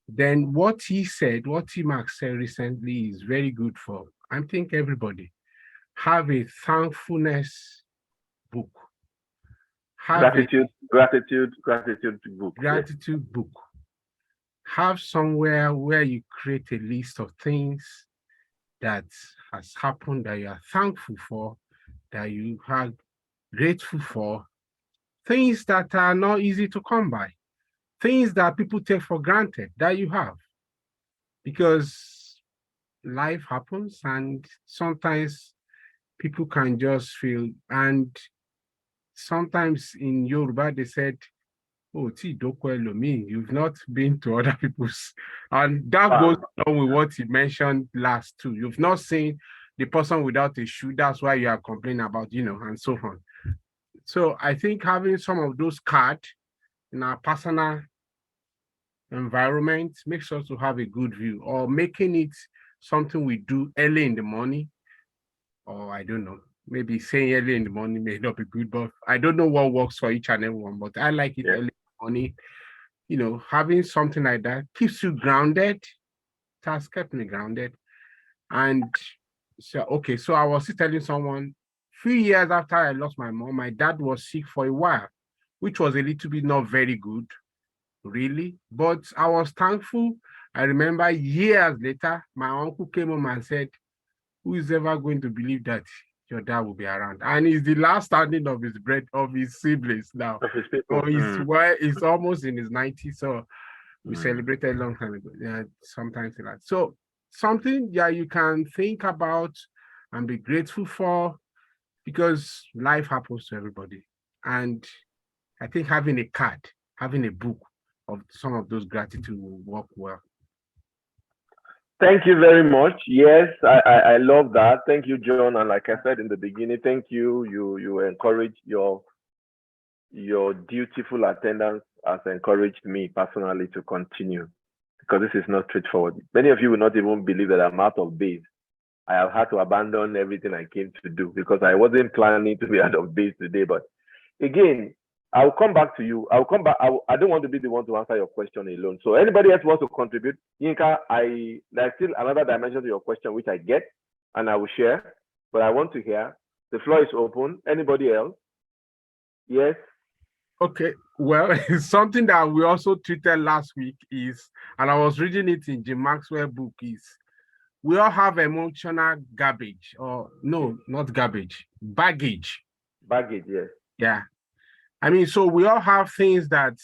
Speaker 3: Then what he said, what tmak said recently is very good for, I think, everybody. Have a thankfulness book. Have
Speaker 1: gratitude book.
Speaker 3: gratitude book. Have somewhere where you create a list of things that has happened that you are thankful for, that you are grateful for, things that are not easy to come by, things that people take for granted that you have. Because life happens and sometimes people can just feel, and sometimes in Yoruba they said, oh, mean you've not been to other people's, and that goes along with what you mentioned last too. You've not seen the person without a shoe, that's why you are complaining about, and so on. So I think having some of those cards in our personal environment makes us to have a good view, or making it something we do early in the morning, or I don't know, maybe saying early in the morning may not be good, but I don't know what works for each and every one, but I like it early in the morning. Having something like that keeps you grounded. It has kept me grounded. And so, okay, so I was telling someone, few years after I lost my mom, my dad was sick for a while, which was a little bit not very good, really, but I was thankful. I remember years later, my uncle came home and said, who is ever going to believe that your dad will be around? And he's the last standing of his siblings now. So he's almost in his 90s. So we celebrated a long time ago. Yeah, sometimes like that. So something you can think about and be grateful for, because life happens to everybody. And I think having a card, having a book of some of those gratitude will work well.
Speaker 1: Thank you very much. Yes, I love that. Thank you, John. And like I said in the beginning, thank you. You encourage your your dutiful attendance has encouraged me personally to continue, because this is not straightforward. Many of you will not even believe that I'm out of base. I have had to abandon everything I came to do because I wasn't planning to be out of base today. But again, I'll come back to you. I'll come back. I don't want to be the one to answer your question alone. So anybody else wants to contribute? Yinka, there's still another dimension to your question, which I get and I will share, but I want to hear. The floor is open. Anybody else? Yes.
Speaker 3: Okay, well, something that we also treated last week is, and I was reading it in Jim Maxwell book, is we all have emotional garbage, or no, not garbage, baggage.
Speaker 1: Baggage, yes.
Speaker 3: Yeah. I mean, so we all have things that,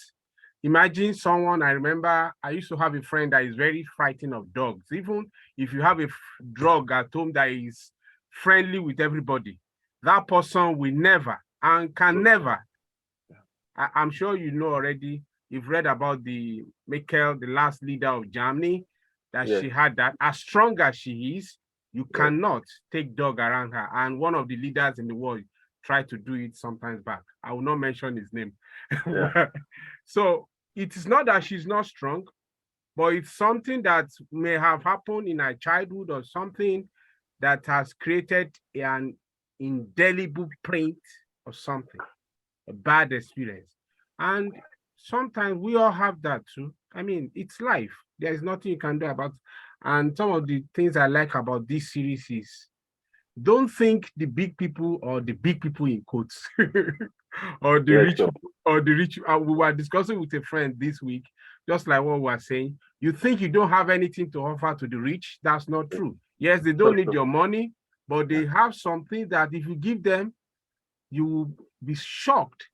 Speaker 3: imagine someone, I remember I used to have a friend that is very frightened of dogs. Even if you have a dog at home that is friendly with everybody, that person will never and can never. I'm sure you know already, you've read about the Merkel, the last leader of Germany, that
Speaker 1: Yes.
Speaker 3: she had that. As strong as she is, you cannot take dog around her. And one of the leaders in the world tried to do it sometimes back. I will not mention his name.
Speaker 1: Yeah.
Speaker 3: So it is not that she's not strong, but it's something that may have happened in her childhood or something that has created an indelible print or something, a bad experience. And sometimes we all have that too. I mean, it's life. There's nothing you can do about it. And some of the things I like about this series is, don't think the big people, or the big people in quotes, or the rich, or the rich. We were discussing with a friend this week, just like what we were saying. You think you don't have anything to offer to the rich? That's not true. Yes, they don't need your money, but they have something that if you give them, you will be shocked,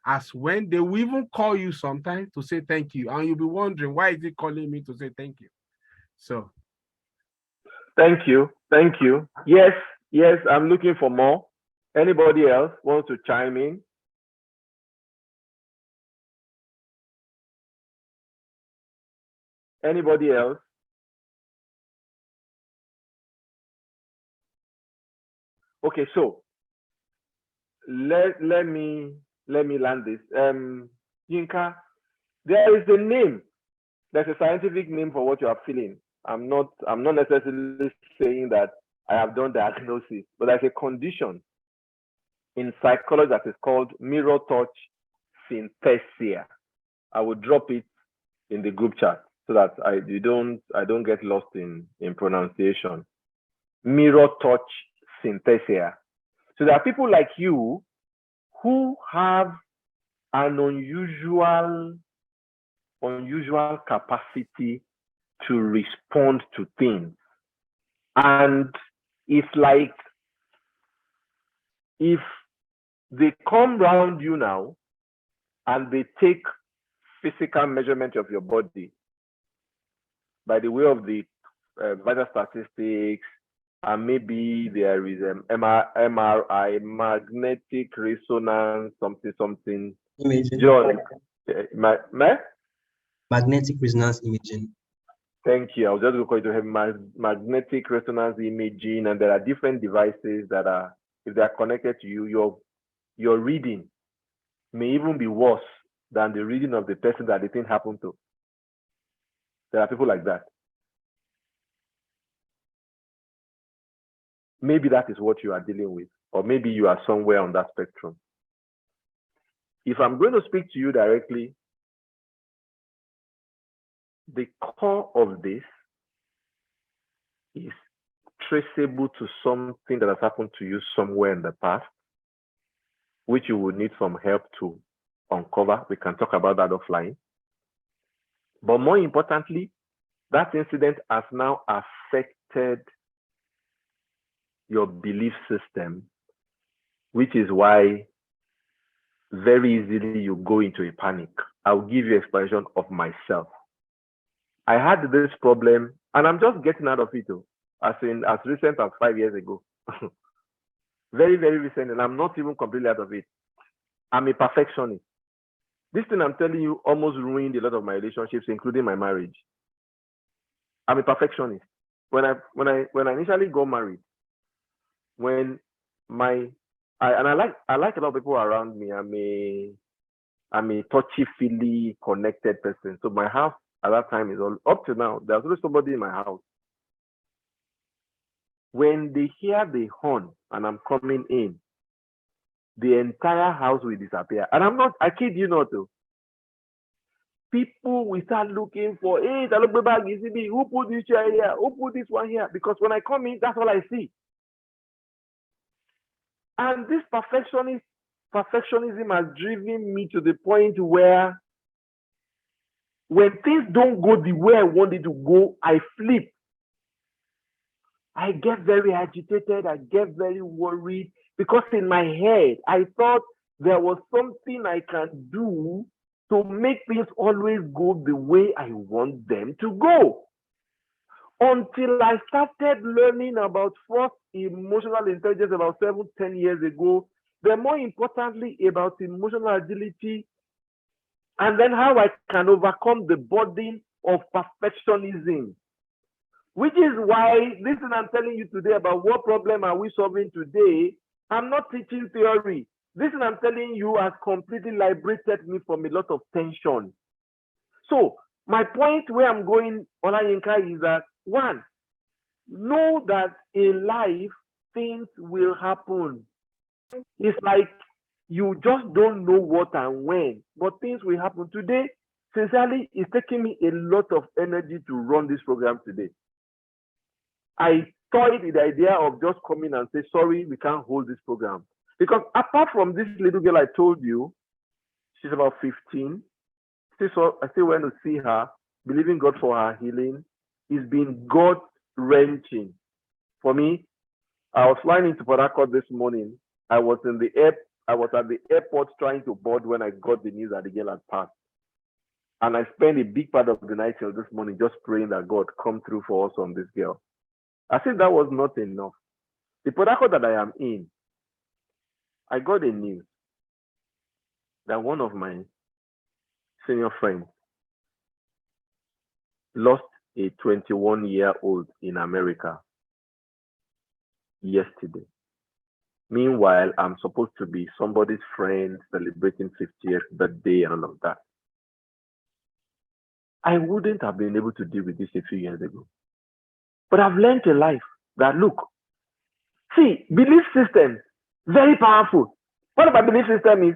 Speaker 3: as when they will even call you sometimes to say thank you, and you'll be wondering, why is he calling me to say thank you? So
Speaker 1: thank you. Yes, I'm looking for more. Anybody else wants to chime in? Anybody else? Okay, so let me land this. Yinka, there is a name. There's a scientific name for what you are feeling. I'm not necessarily saying that I have done diagnosis, but there's a condition in psychology that is called mirror touch synthesia. I will drop it in the group chat so that I don't get lost in pronunciation. Mirror touch synthesia. So there are people like you who have an unusual capacity to respond to things. And it's like, if they come round you now and they take physical measurement of your body by the way of the vital statistics, and maybe there is MRI, magnetic resonance, something.
Speaker 4: Imaging.
Speaker 1: John,
Speaker 4: Magnetic resonance imaging.
Speaker 1: Thank you. I was just going to have magnetic resonance imaging, and there are different devices that are, if they are connected to you, your reading may even be worse than the reading of the person that the thing happened to. There are people like that. Maybe that is what you are dealing with, or maybe you are somewhere on that spectrum. If I'm going to speak to you directly, the core of this is traceable to something that has happened to you somewhere in the past, which you would need some help to uncover. We can talk about that offline. But more importantly, that incident has now affected your belief system, which is why very easily you go into a panic. I'll give you an explanation of myself. I had this problem, and I'm just getting out of it, as recent as 5 years ago. Very, very recent, and I'm not even completely out of it. I'm a perfectionist. This thing I'm telling you almost ruined a lot of my relationships, including my marriage. I'm a perfectionist. When I initially got married, when my I like a lot of people around me. I'm a touchy-feely connected person. So my house at that time is all up to now. There's always somebody in my house. When they hear the horn and I'm coming in, the entire house will disappear. And I kid you not, though. People will start looking for, hey, who put this chair here? Who put this one here? Because when I come in, that's all I see. And this perfectionism has driven me to the point where when things don't go the way I want it to go, I flip. I get very agitated. I get very worried because in my head, I thought there was something I can do to make things always go the way I want them to go. Until I started learning about first emotional intelligence about 7-10 years ago, then more importantly about emotional agility, and then how I can overcome the burden of perfectionism. Which is why this is I'm telling you today about what problem are we solving today. I'm not teaching theory. This is I'm telling you has completely liberated me from a lot of tension. So my point where I'm going, Olayinka, is that one, know that in life things will happen. It's like you just don't know what and when, but things will happen. Today, sincerely, it's taking me a lot of energy to run this program today. I toyed with the idea of just coming and say, sorry, we can't hold this program. Because apart from this little girl I told you, she's about 15. I still went to see her, believing God for her healing. It's been God-wrenching. For me, I was flying into Port Harcourt this morning. I was at the airport trying to board when I got the news that the girl had passed. And I spent a big part of the night till this morning just praying that God come through for us on this girl. I think that was not enough. The Port Harcourt that I am in, I got a news that one of my senior friends lost a 21-year-old in America yesterday. Meanwhile, I'm supposed to be somebody's friend celebrating 50th birthday and all of that. I wouldn't have been able to deal with this a few years ago. But I've learned in life that, look, see, belief system, very powerful. What about belief system is,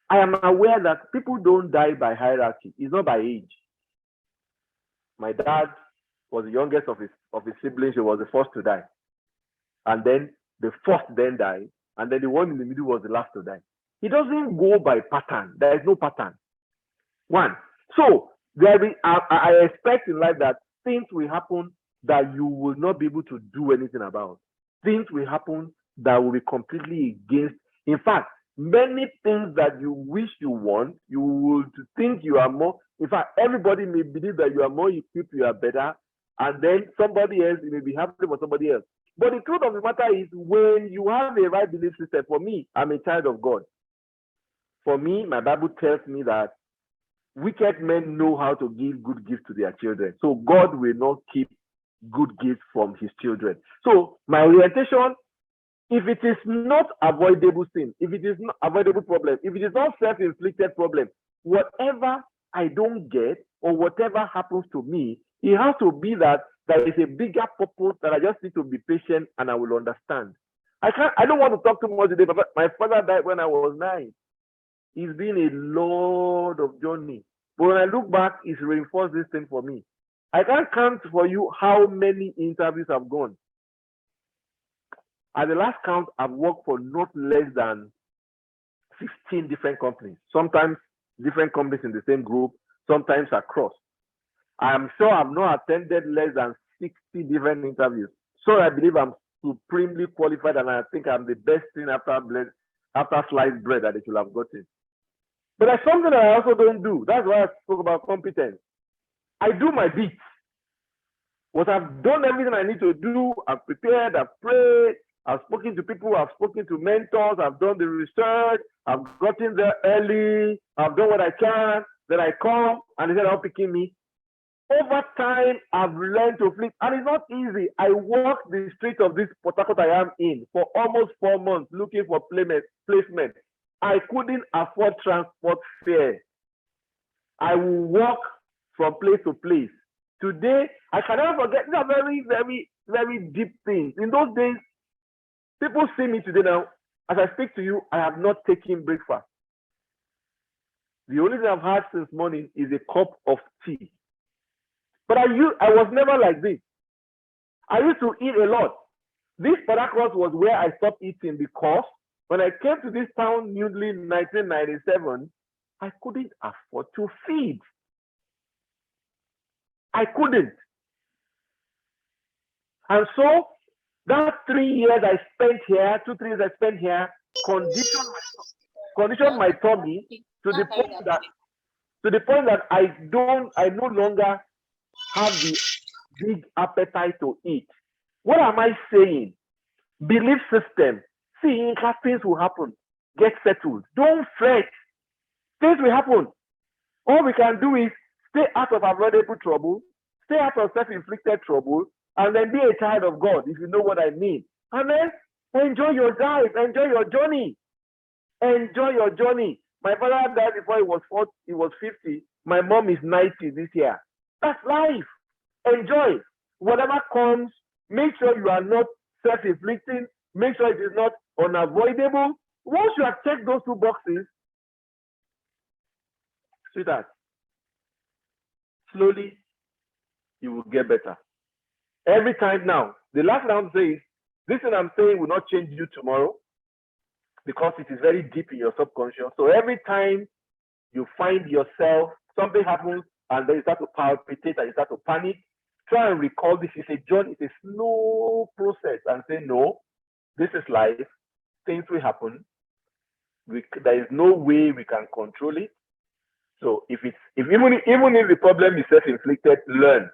Speaker 1: I am aware that people don't die by hierarchy. It's not by age. My dad was the youngest of his siblings. He was the first to die. And then the first then died. And then the one in the middle was the last to die. It doesn't go by pattern. There is no pattern. One. So I expect in life that things will happen that you will not be able to do anything about. Things will happen that will be completely against. In fact, many things that you wish you want, you would think you are more. In fact, everybody may believe that you are more equipped, you are better, and then somebody else, you may be happy for somebody else. But the truth of the matter is, when you have a right belief system, for me, I'm a child of God. For me, my Bible tells me that wicked men know how to give good gifts to their children. So God will not keep good gifts from his children. So my orientation, if it is not avoidable sin, if it is not avoidable problem, if it is not self-inflicted problem, whatever I don't get or whatever happens to me, it has to be that there is a bigger purpose that I just need to be patient and I will understand. I don't want to talk too much today, but my father died when I was 9. It's been a lot of journey. But when I look back, it's reinforced this thing for me. I can't count for you how many interviews I've gone. At the last count, I've worked for not less than 15 different companies. Sometimes different companies in the same group, sometimes across. I am sure I've not attended less than 60 different interviews. So I believe I'm supremely qualified, and I think I'm the best thing after sliced bread that they should have gotten. But there's something that I also don't do. That's why I spoke about competence. I do my bit. What I've done everything I need to do, I've prepared, I've prayed, I've spoken to people, I've spoken to mentors, I've done the research, I've gotten there early, I've done what I can, then I come, and they said, "Are you picking me?" Over time, I've learned to flip, and it's not easy. I walked the street of this Port Harcourt I am in for almost 4 months looking for placement. I couldn't afford transport fare. I will walk from place to place. Today, I can never forget. These are very, very, very deep things. In those days, people see me today now. As I speak to you, I have not taken breakfast. The only thing I've had since morning is a cup of tea. But I was never like this. I used to eat a lot. This Port Harcourt was where I stopped eating because when I came to this town newly in 1997, I couldn't afford to feed. I couldn't. And so that 3 years I spent here, 2-3 years I spent here, conditioned my tummy to the point that I no longer have the big appetite to eat. What am I saying? Belief system. See, things will happen. Get settled. Don't fret. Things will happen. All we can do is stay out of avoidable trouble, stay out of self-inflicted trouble, and then be a child of God, if you know what I mean. And then enjoy your life, enjoy your journey. Enjoy your journey. My father died before he was 50. My mom is 90 this year. That's life. Enjoy. Whatever comes, make sure you are not self-inflicting. Make sure it is not unavoidable. Once you have checked those 2 boxes, sweetheart, slowly you will get better. Every time now, the last thing I'm saying is, this thing I'm saying will not change you tomorrow because it is very deep in your subconscious. So every time you find yourself, something happens, and then you start to palpitate and you start to panic, try and recall this is a journey, it's a slow process, and say, no, this is life, things will happen. There is no way we can control it. So even if the problem is self-inflicted, learn.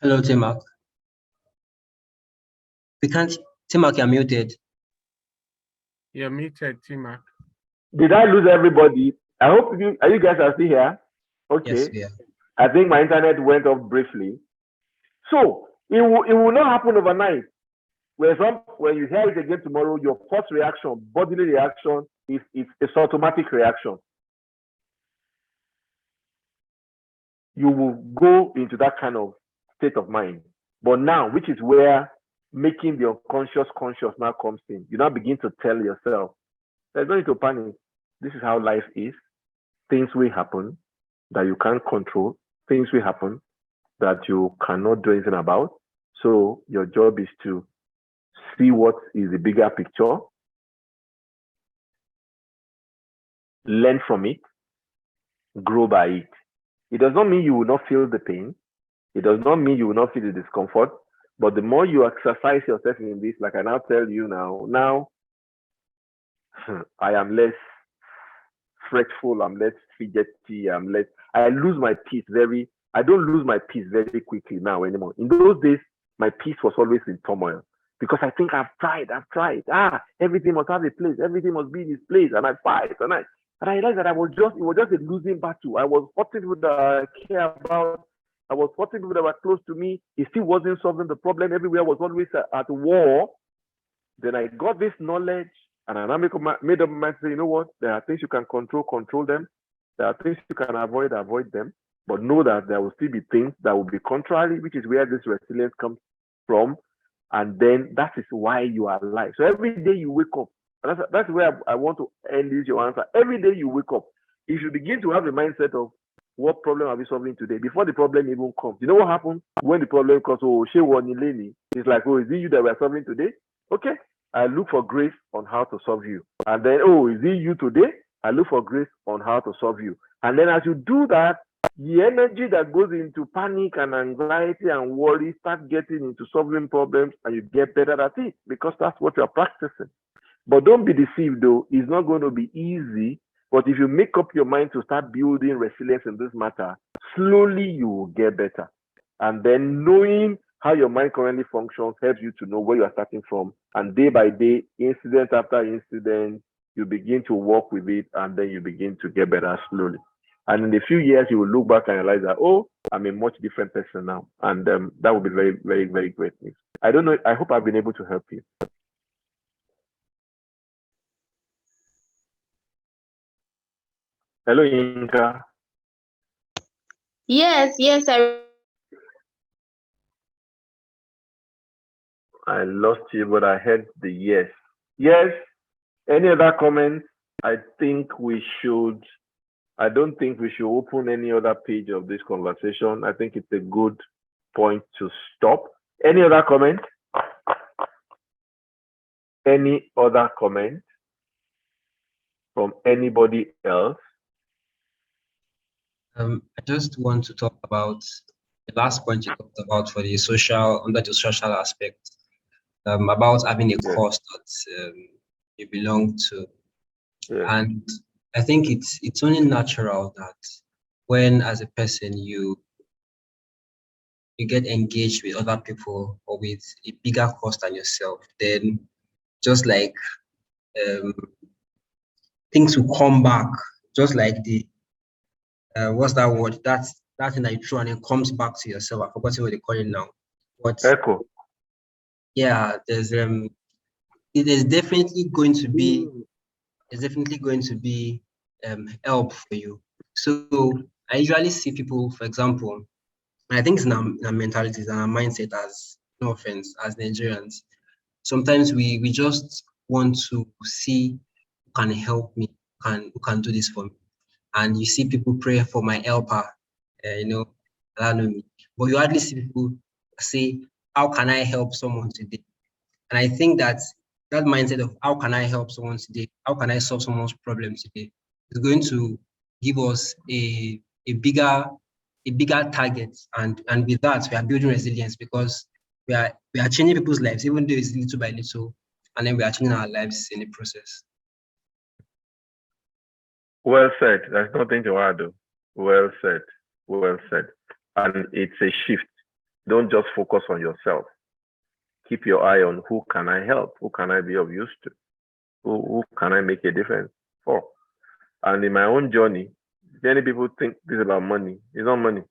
Speaker 4: Hello, tmak. Tmak, you're muted.
Speaker 3: You're muted, tmak.
Speaker 1: Did I lose everybody? I hope you guys are still here. Okay.
Speaker 4: Yes, we are.
Speaker 1: I think my internet went off briefly. So it will not happen overnight. When you hear it again tomorrow, your first reaction, bodily reaction, is it's automatic reaction. You will go into that kind of state of mind. But now, which is where making the unconscious conscious now comes in. You now begin to tell yourself, there's no need to panic. This is how life is. Things will happen that you can't control. Things will happen that you cannot do anything about. So your job is to see what is the bigger picture, learn from it, grow by it. It does not mean you will not feel the pain. It does not mean you will not feel the discomfort. But the more you exercise yourself in this, like I now tell you now I am less fretful, I'm less fidgety, I lose my peace I don't lose my peace very quickly now anymore. In those days, my peace was always in turmoil because I think I've tried. Everything must have a place, everything must be in its place, and I fight, and I realized that it was just a losing battle. I was fighting with that I care about. I was fighting people that were close to me. It still wasn't solving the problem. Everywhere was always at war. Then I got this knowledge, and I made up my mind to say, you know what? There are things you can control them. There are things you can avoid them. But know that there will still be things that will be contrary, which is where this resilience comes from. And then that is why you are alive. So every day you wake up, and that's where I want to end this your answer. Every day you wake up, you should begin to have a mindset of what problem are we solving today before the problem even comes. You know what happens when the problem comes? Oh, it's like, oh, is it you that we're solving today? Okay, I look for grace on how to solve you. And then, oh, is it you today? I look for grace on how to solve you. And then as you do that, the energy that goes into panic and anxiety and worry start getting into solving problems, and you get better at it because that's what you're practicing. But don't be deceived though, it's not going to be easy. But if you make up your mind to start building resilience in this matter, slowly you will get better. And then knowing how your mind currently functions helps you to know where you are starting from. And day by day, incident after incident, you begin to work with it, and then you begin to get better slowly. And in a few years, you will look back and realize that, oh, I'm a much different person now. And that will be very, very, very great news. I don't know. I hope I've been able to help you. Hello, Inka.
Speaker 2: Yes,
Speaker 1: I lost you, but I heard the yes. Yes. Any other comments? I don't think we should open any other page of this conversation. I think it's a good point to stop. Any other comment? Any other comment from anybody else?
Speaker 4: I just want to talk about the last point you talked about for the social, under the social aspect, about having a
Speaker 1: Yes.
Speaker 4: cause that you belong to.
Speaker 1: Yes.
Speaker 4: And I think it's only natural that when, as a person, you get engaged with other people or with a bigger cause than yourself, then just like things will come back, just like the what's that word? That thing that you throw and it comes back to yourself. I've forgotten what they call it now. But
Speaker 1: Echo.
Speaker 4: yeah, there's definitely going to be help for you. So I usually see people, for example, and I think it's in our mentalities and our mindset, as no offense, as Nigerians. Sometimes we just want to see who can help me, who can do this for me. And you see people pray for my helper, allow me. But you hardly see people say, how can I help someone today? And I think that mindset of how can I help someone today, how can I solve someone's problem today, is going to give us a bigger target. And with that, we are building resilience, because we are changing people's lives, even though it's little by little, and then we are changing our lives in the process.
Speaker 1: Well said. There's nothing to add. Well said. Well said. And it's a shift. Don't just focus on yourself. Keep your eye on who can I help? Who can I be of use to? Who can I make a difference for? And in my own journey, many people think this is about money. It's not money.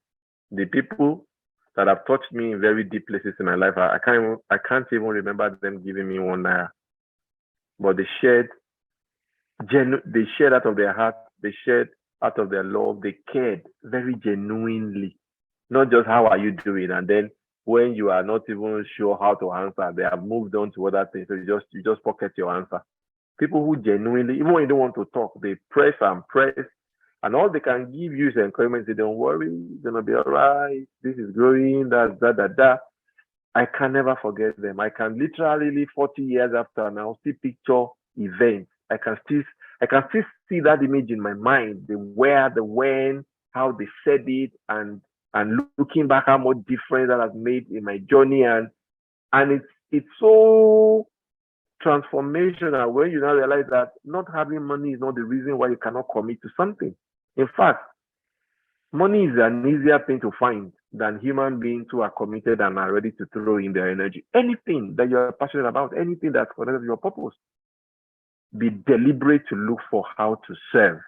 Speaker 1: The people that have touched me in very deep places in my life, I can't even remember them giving me $1. But they shared out of their heart, they shared out of their love, they cared very genuinely. Not just how are you doing, and then when you are not even sure how to answer, they have moved on to other things. So you just pocket your answer. People who genuinely, even when you don't want to talk, they press and press, and all they can give you is encouragement. Say, don't worry, it's gonna be all right. This is growing. That's that. I can never forget them. I can literally 40 years after now still picture events. I can still see that image in my mind, the where, the when, how they said it, and looking back how much difference that has made in my journey, and it's so transformational when you now realize that not having money is not the reason why you cannot commit to something. In fact, money is an easier thing to find than human beings who are committed and are ready to throw in their energy. Anything that you're passionate about, anything that's connected to your purpose, be deliberate to look for how to serve.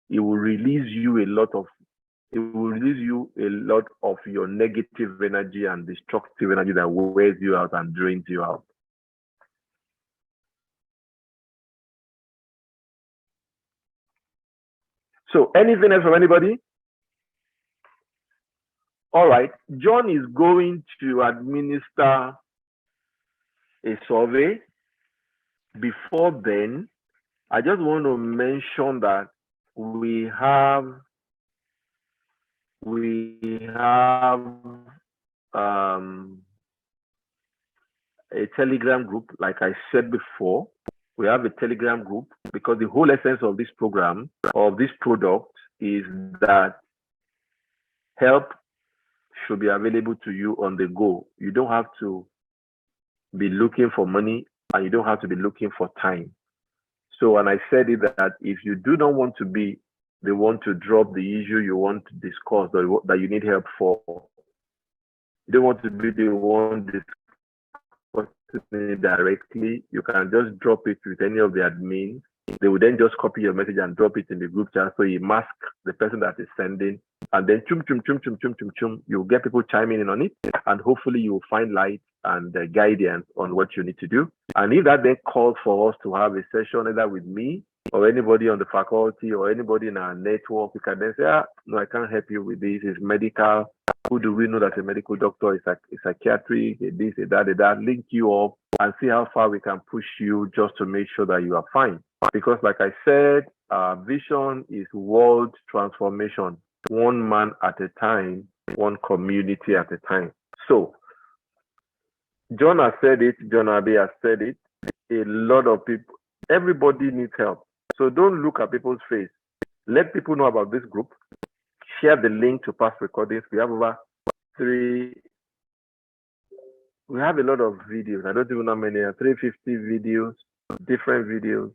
Speaker 1: It will release you a lot of your negative energy and destructive energy that wears you out and drains you out. So anything else from anybody? All right. John is going to administer a survey. Before then, I just want to mention that we have a Telegram group. Like I said before, we have a Telegram group because the whole essence of this program, of this product, is that help should be available to you on the go. You don't have to be looking for money, and you don't have to be looking for time. So, and I said it that if you do not want to be the one to drop the issue you want to discuss or that you need help for, you don't want to be the one discussing it directly, you can just drop it with any of the admins. They will then just copy your message and drop it in the group chat. So you mask the person that is sending, and then you'll get people chiming in on it, and hopefully you'll find light and guidance on what you need to do. And if that then calls for us to have a session either with me or anybody on the faculty or anybody in our network, we can then say, no, I can't help you with this. It's medical. Who do we know that's a medical doctor? It's a psychiatric, this, that, link you up and see how far we can push you just to make sure that you are fine. Because like I said, our vision is world transformation, one man at a time, one community at a time. So John has said it, John Abbey has said it, a lot of people, everybody needs help. So don't look at people's face. Let people know about this group. Share the link to past recordings. We have we have a lot of videos. I don't even know how many, 350 videos, different videos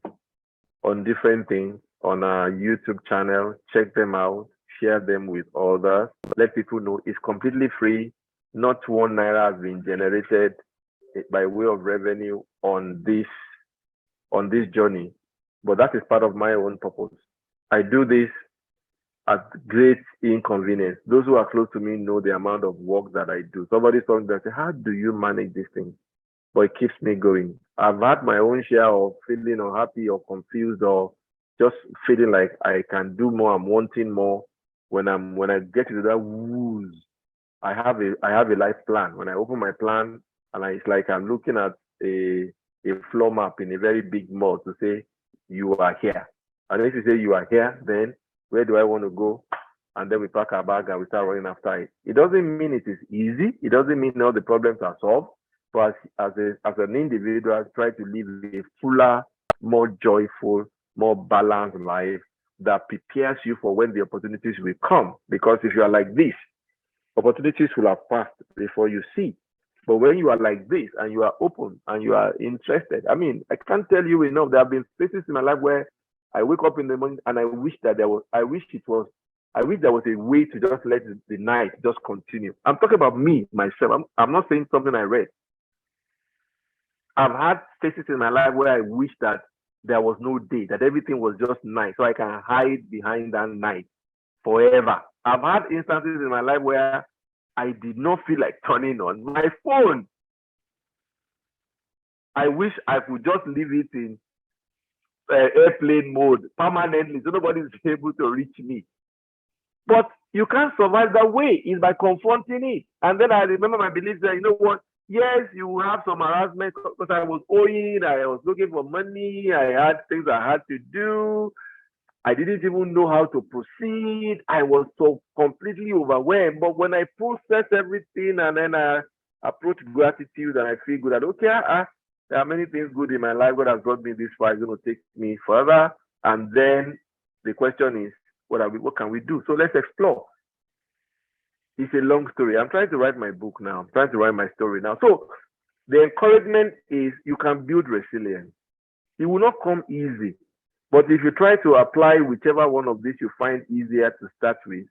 Speaker 1: on different things on our YouTube channel. Check them out, share them with others. Let people know it's completely free. Not ₦1 has been generated by way of revenue on this journey, but that is part of my own purpose. I do this at great inconvenience. Those who are close to me know the amount of work that I do. Somebody told me that, how do you manage this thing? But it keeps me going. I've had my own share of feeling unhappy or confused or just feeling like I can do more, I'm wanting more. When I get to that wooze, I have a life plan. When I open my plan, and it's like I'm looking at a floor map in a very big mall to say, you are here. And if you say you are here, then where do I want to go? And then we pack our bag and we start running after it. It doesn't mean it is easy. It doesn't mean all the problems are solved. But as an individual, try to live a fuller, more joyful, more balanced life that prepares you for when the opportunities will come. Because if you are like this, opportunities will have passed before you see. But when you are like this and you are open and you are interested, I mean, I can't tell you enough. There have been places in my life where I wake up in the morning and I wish there was a way to just let the night just continue. I'm talking about me, myself. I'm not saying something I read. I've had places in my life where I wish that there was no day, that everything was just night, so I can hide behind that night forever. I've had instances in my life where I did not feel like turning on my phone. I wish I could just leave it in airplane mode permanently so nobody is able to reach me. But you can't survive that way. It's by confronting it. And then I remember my belief that, you know what? Yes, you will have some harassment because I was owing, I was looking for money, I had things I had to do. I didn't even know how to proceed. I was so completely overwhelmed. But when I process everything and then I approach gratitude and I feel good that, okay, there are many things good in my life. God has brought me this far. It's going to take me further. And then the question is, what can we do? So let's explore. It's a long story. I'm trying to write my book now. I'm trying to write my story now. So the encouragement is you can build resilience. It will not come easy. But if you try to apply whichever one of these you find easier to start with,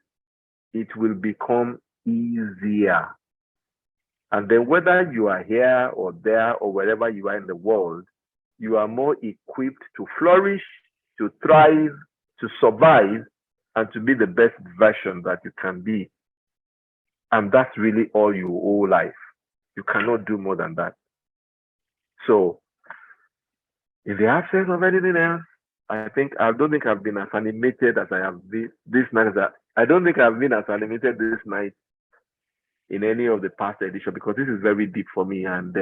Speaker 1: it will become easier. And then whether you are here or there or wherever you are in the world, you are more equipped to flourish, to thrive, to survive, and to be the best version that you can be. And that's really all you owe life. You cannot do more than that. So, in the absence of anything else, I don't think I've been as animated as I have this night. I don't think I've been as animated this night in any of the past editions because this is very deep for me. And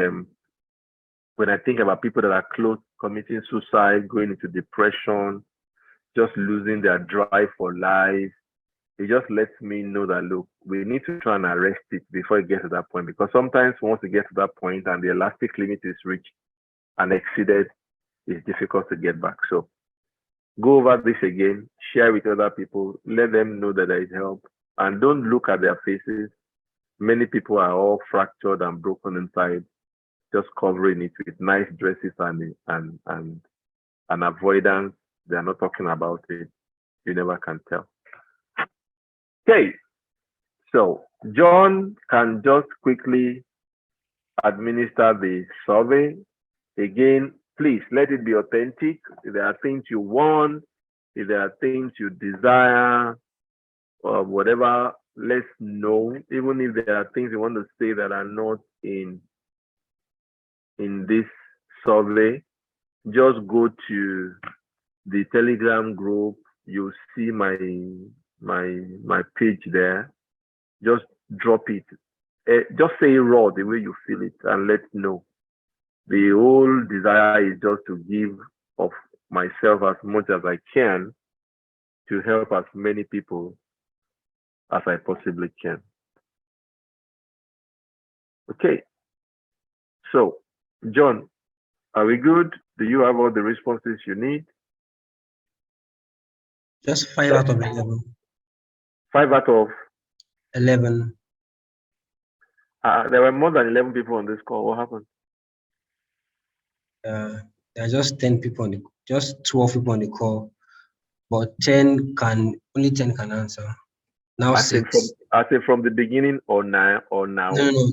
Speaker 1: when I think about people that are close, committing suicide, going into depression, just losing their drive for life, it just lets me know that, look, we need to try and arrest it before it gets to that point. Because sometimes once it gets to that point and the elastic limit is reached and exceeded, it's difficult to get back. So go over this again, share with other people, let them know that there is help, and don't look at their faces. Many people are all fractured and broken inside, just covering it with nice dresses and an avoidance. They are not talking about it. You never can tell. Okay, so John can just quickly administer the survey. Again, please let it be authentic. If there are things you want, if there are things you desire, or whatever, let's know. Even if there are things you want to say that are not in this survey, just go to the Telegram group. You'll see my page there. Just drop it. Just say it raw the way you feel it and let's know. The whole desire is just to give of myself as much as I can to help as many people as I possibly can. Okay. So, John, are we good? Do you have all the responses you need?
Speaker 4: Just 5 out of 11.
Speaker 1: 5 out of
Speaker 4: 11.
Speaker 1: There were more than 11 people on this call. What happened?
Speaker 4: There are just 10 people on the, just 12 people on the call, but only 10 can answer. Now
Speaker 1: I say from the beginning or now?
Speaker 4: No,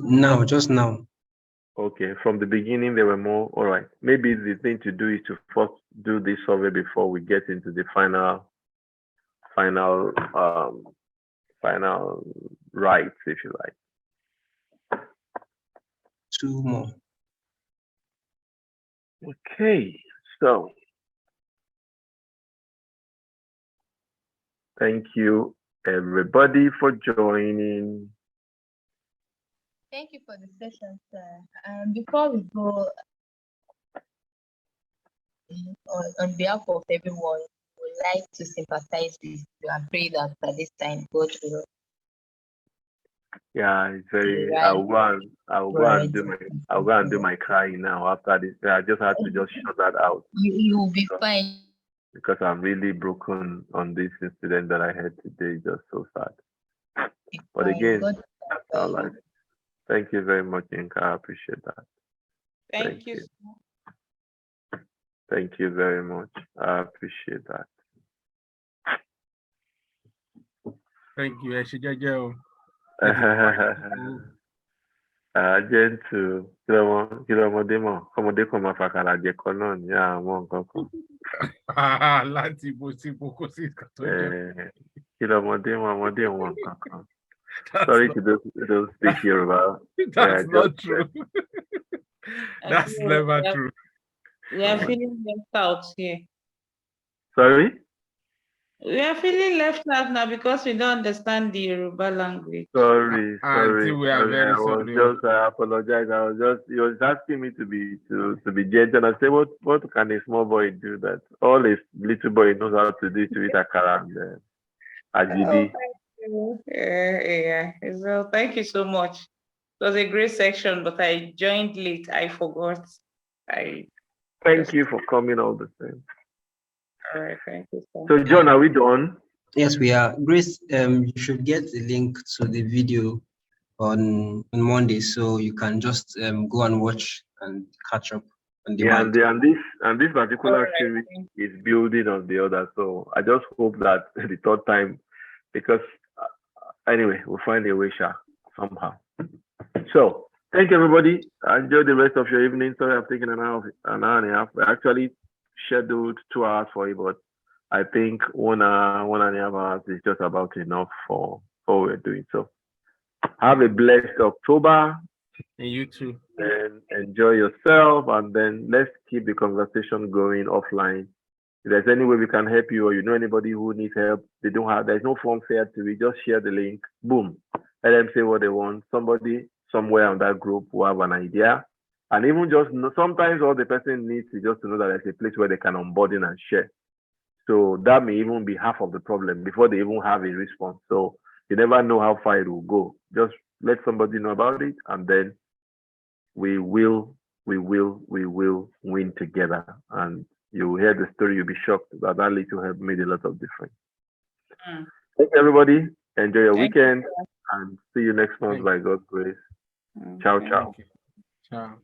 Speaker 4: now, just now.
Speaker 1: Okay, from the beginning there were more. All right. Maybe the thing to do is to first do this survey before we get into the final rights, if you like.
Speaker 4: 2 more.
Speaker 1: Okay, so thank you everybody for joining.
Speaker 2: Thank you for the session, sir. Before we go, on behalf of everyone, we would like to sympathize with you and pray that at this time God will.
Speaker 1: Yeah, it's very.
Speaker 2: Right.
Speaker 1: I'll go and do my crying now after this. I just had to just shut that out.
Speaker 2: You will be fine.
Speaker 1: Because I'm really broken on this incident that I had today. Just so sad. But again, that's our life. Thank you very much, Inka. I appreciate that.
Speaker 5: Thank you.
Speaker 1: Thank you very much. I appreciate that.
Speaker 3: Thank you, Eshijajo.
Speaker 1: Gentle. Kìlọ̀mọdé mọ̀, ọmọdé kan máa fàkàrà jẹ̀kọ náà ní àwọn nǹkan kan.
Speaker 3: Láti ibo sí ibo kò sí nǹkan tó jẹ́.
Speaker 1: Kìlọ̀mọdé mọ̀, ọmọdé wọn nǹkan kan. Sorry to those speak Yoruba.
Speaker 3: That's not true. That's never true.
Speaker 5: We are feeling left out here.
Speaker 1: Sorry?
Speaker 5: We are feeling left out now because we don't understand the Yoruba language.
Speaker 1: Sorry.
Speaker 3: We are very sorry.
Speaker 1: I apologize. He was asking me to be gentle. I said, what can a small boy do that all a little boy knows how to do to eat akara and agidi?
Speaker 5: Yeah. So thank you so much. It was a great section, but I joined late. I forgot.
Speaker 1: Thank you for coming all the time.
Speaker 5: All right, thank you.
Speaker 1: So John, are we done?
Speaker 4: Yes, we are. Grace, you should get the link to the video on Monday, so you can just go and watch and catch up on demand.
Speaker 1: Yeah, and this particular series is building on the other. So I just hope that the third time, because anyway, we'll find a way, somehow. So thank you, everybody. Enjoy the rest of your evening. Sorry, I've taken an hour and a half. I actually scheduled 2 hours for you, but I think 1 hour, 1.5 hours is just about enough for what we're doing. So have a blessed October.
Speaker 3: And you too.
Speaker 1: And enjoy yourself. And then let's keep the conversation going offline. If there's any way we can help you, or you know anybody who needs help, there's no form fair to it. Just share the link. Boom. Let them say what they want. Somebody somewhere on that group will have an idea. And even just sometimes all the person needs is just to know that there's a place where they can onboard in and share. So that may even be half of the problem before they even have a response. So you never know how far it will go. Just let somebody know about it, and then we will win together. And you will hear the story, you'll be shocked that little help made a lot of difference. Thanks everybody. Enjoy your weekend and see you next month by God's grace. Ciao.
Speaker 3: Ciao.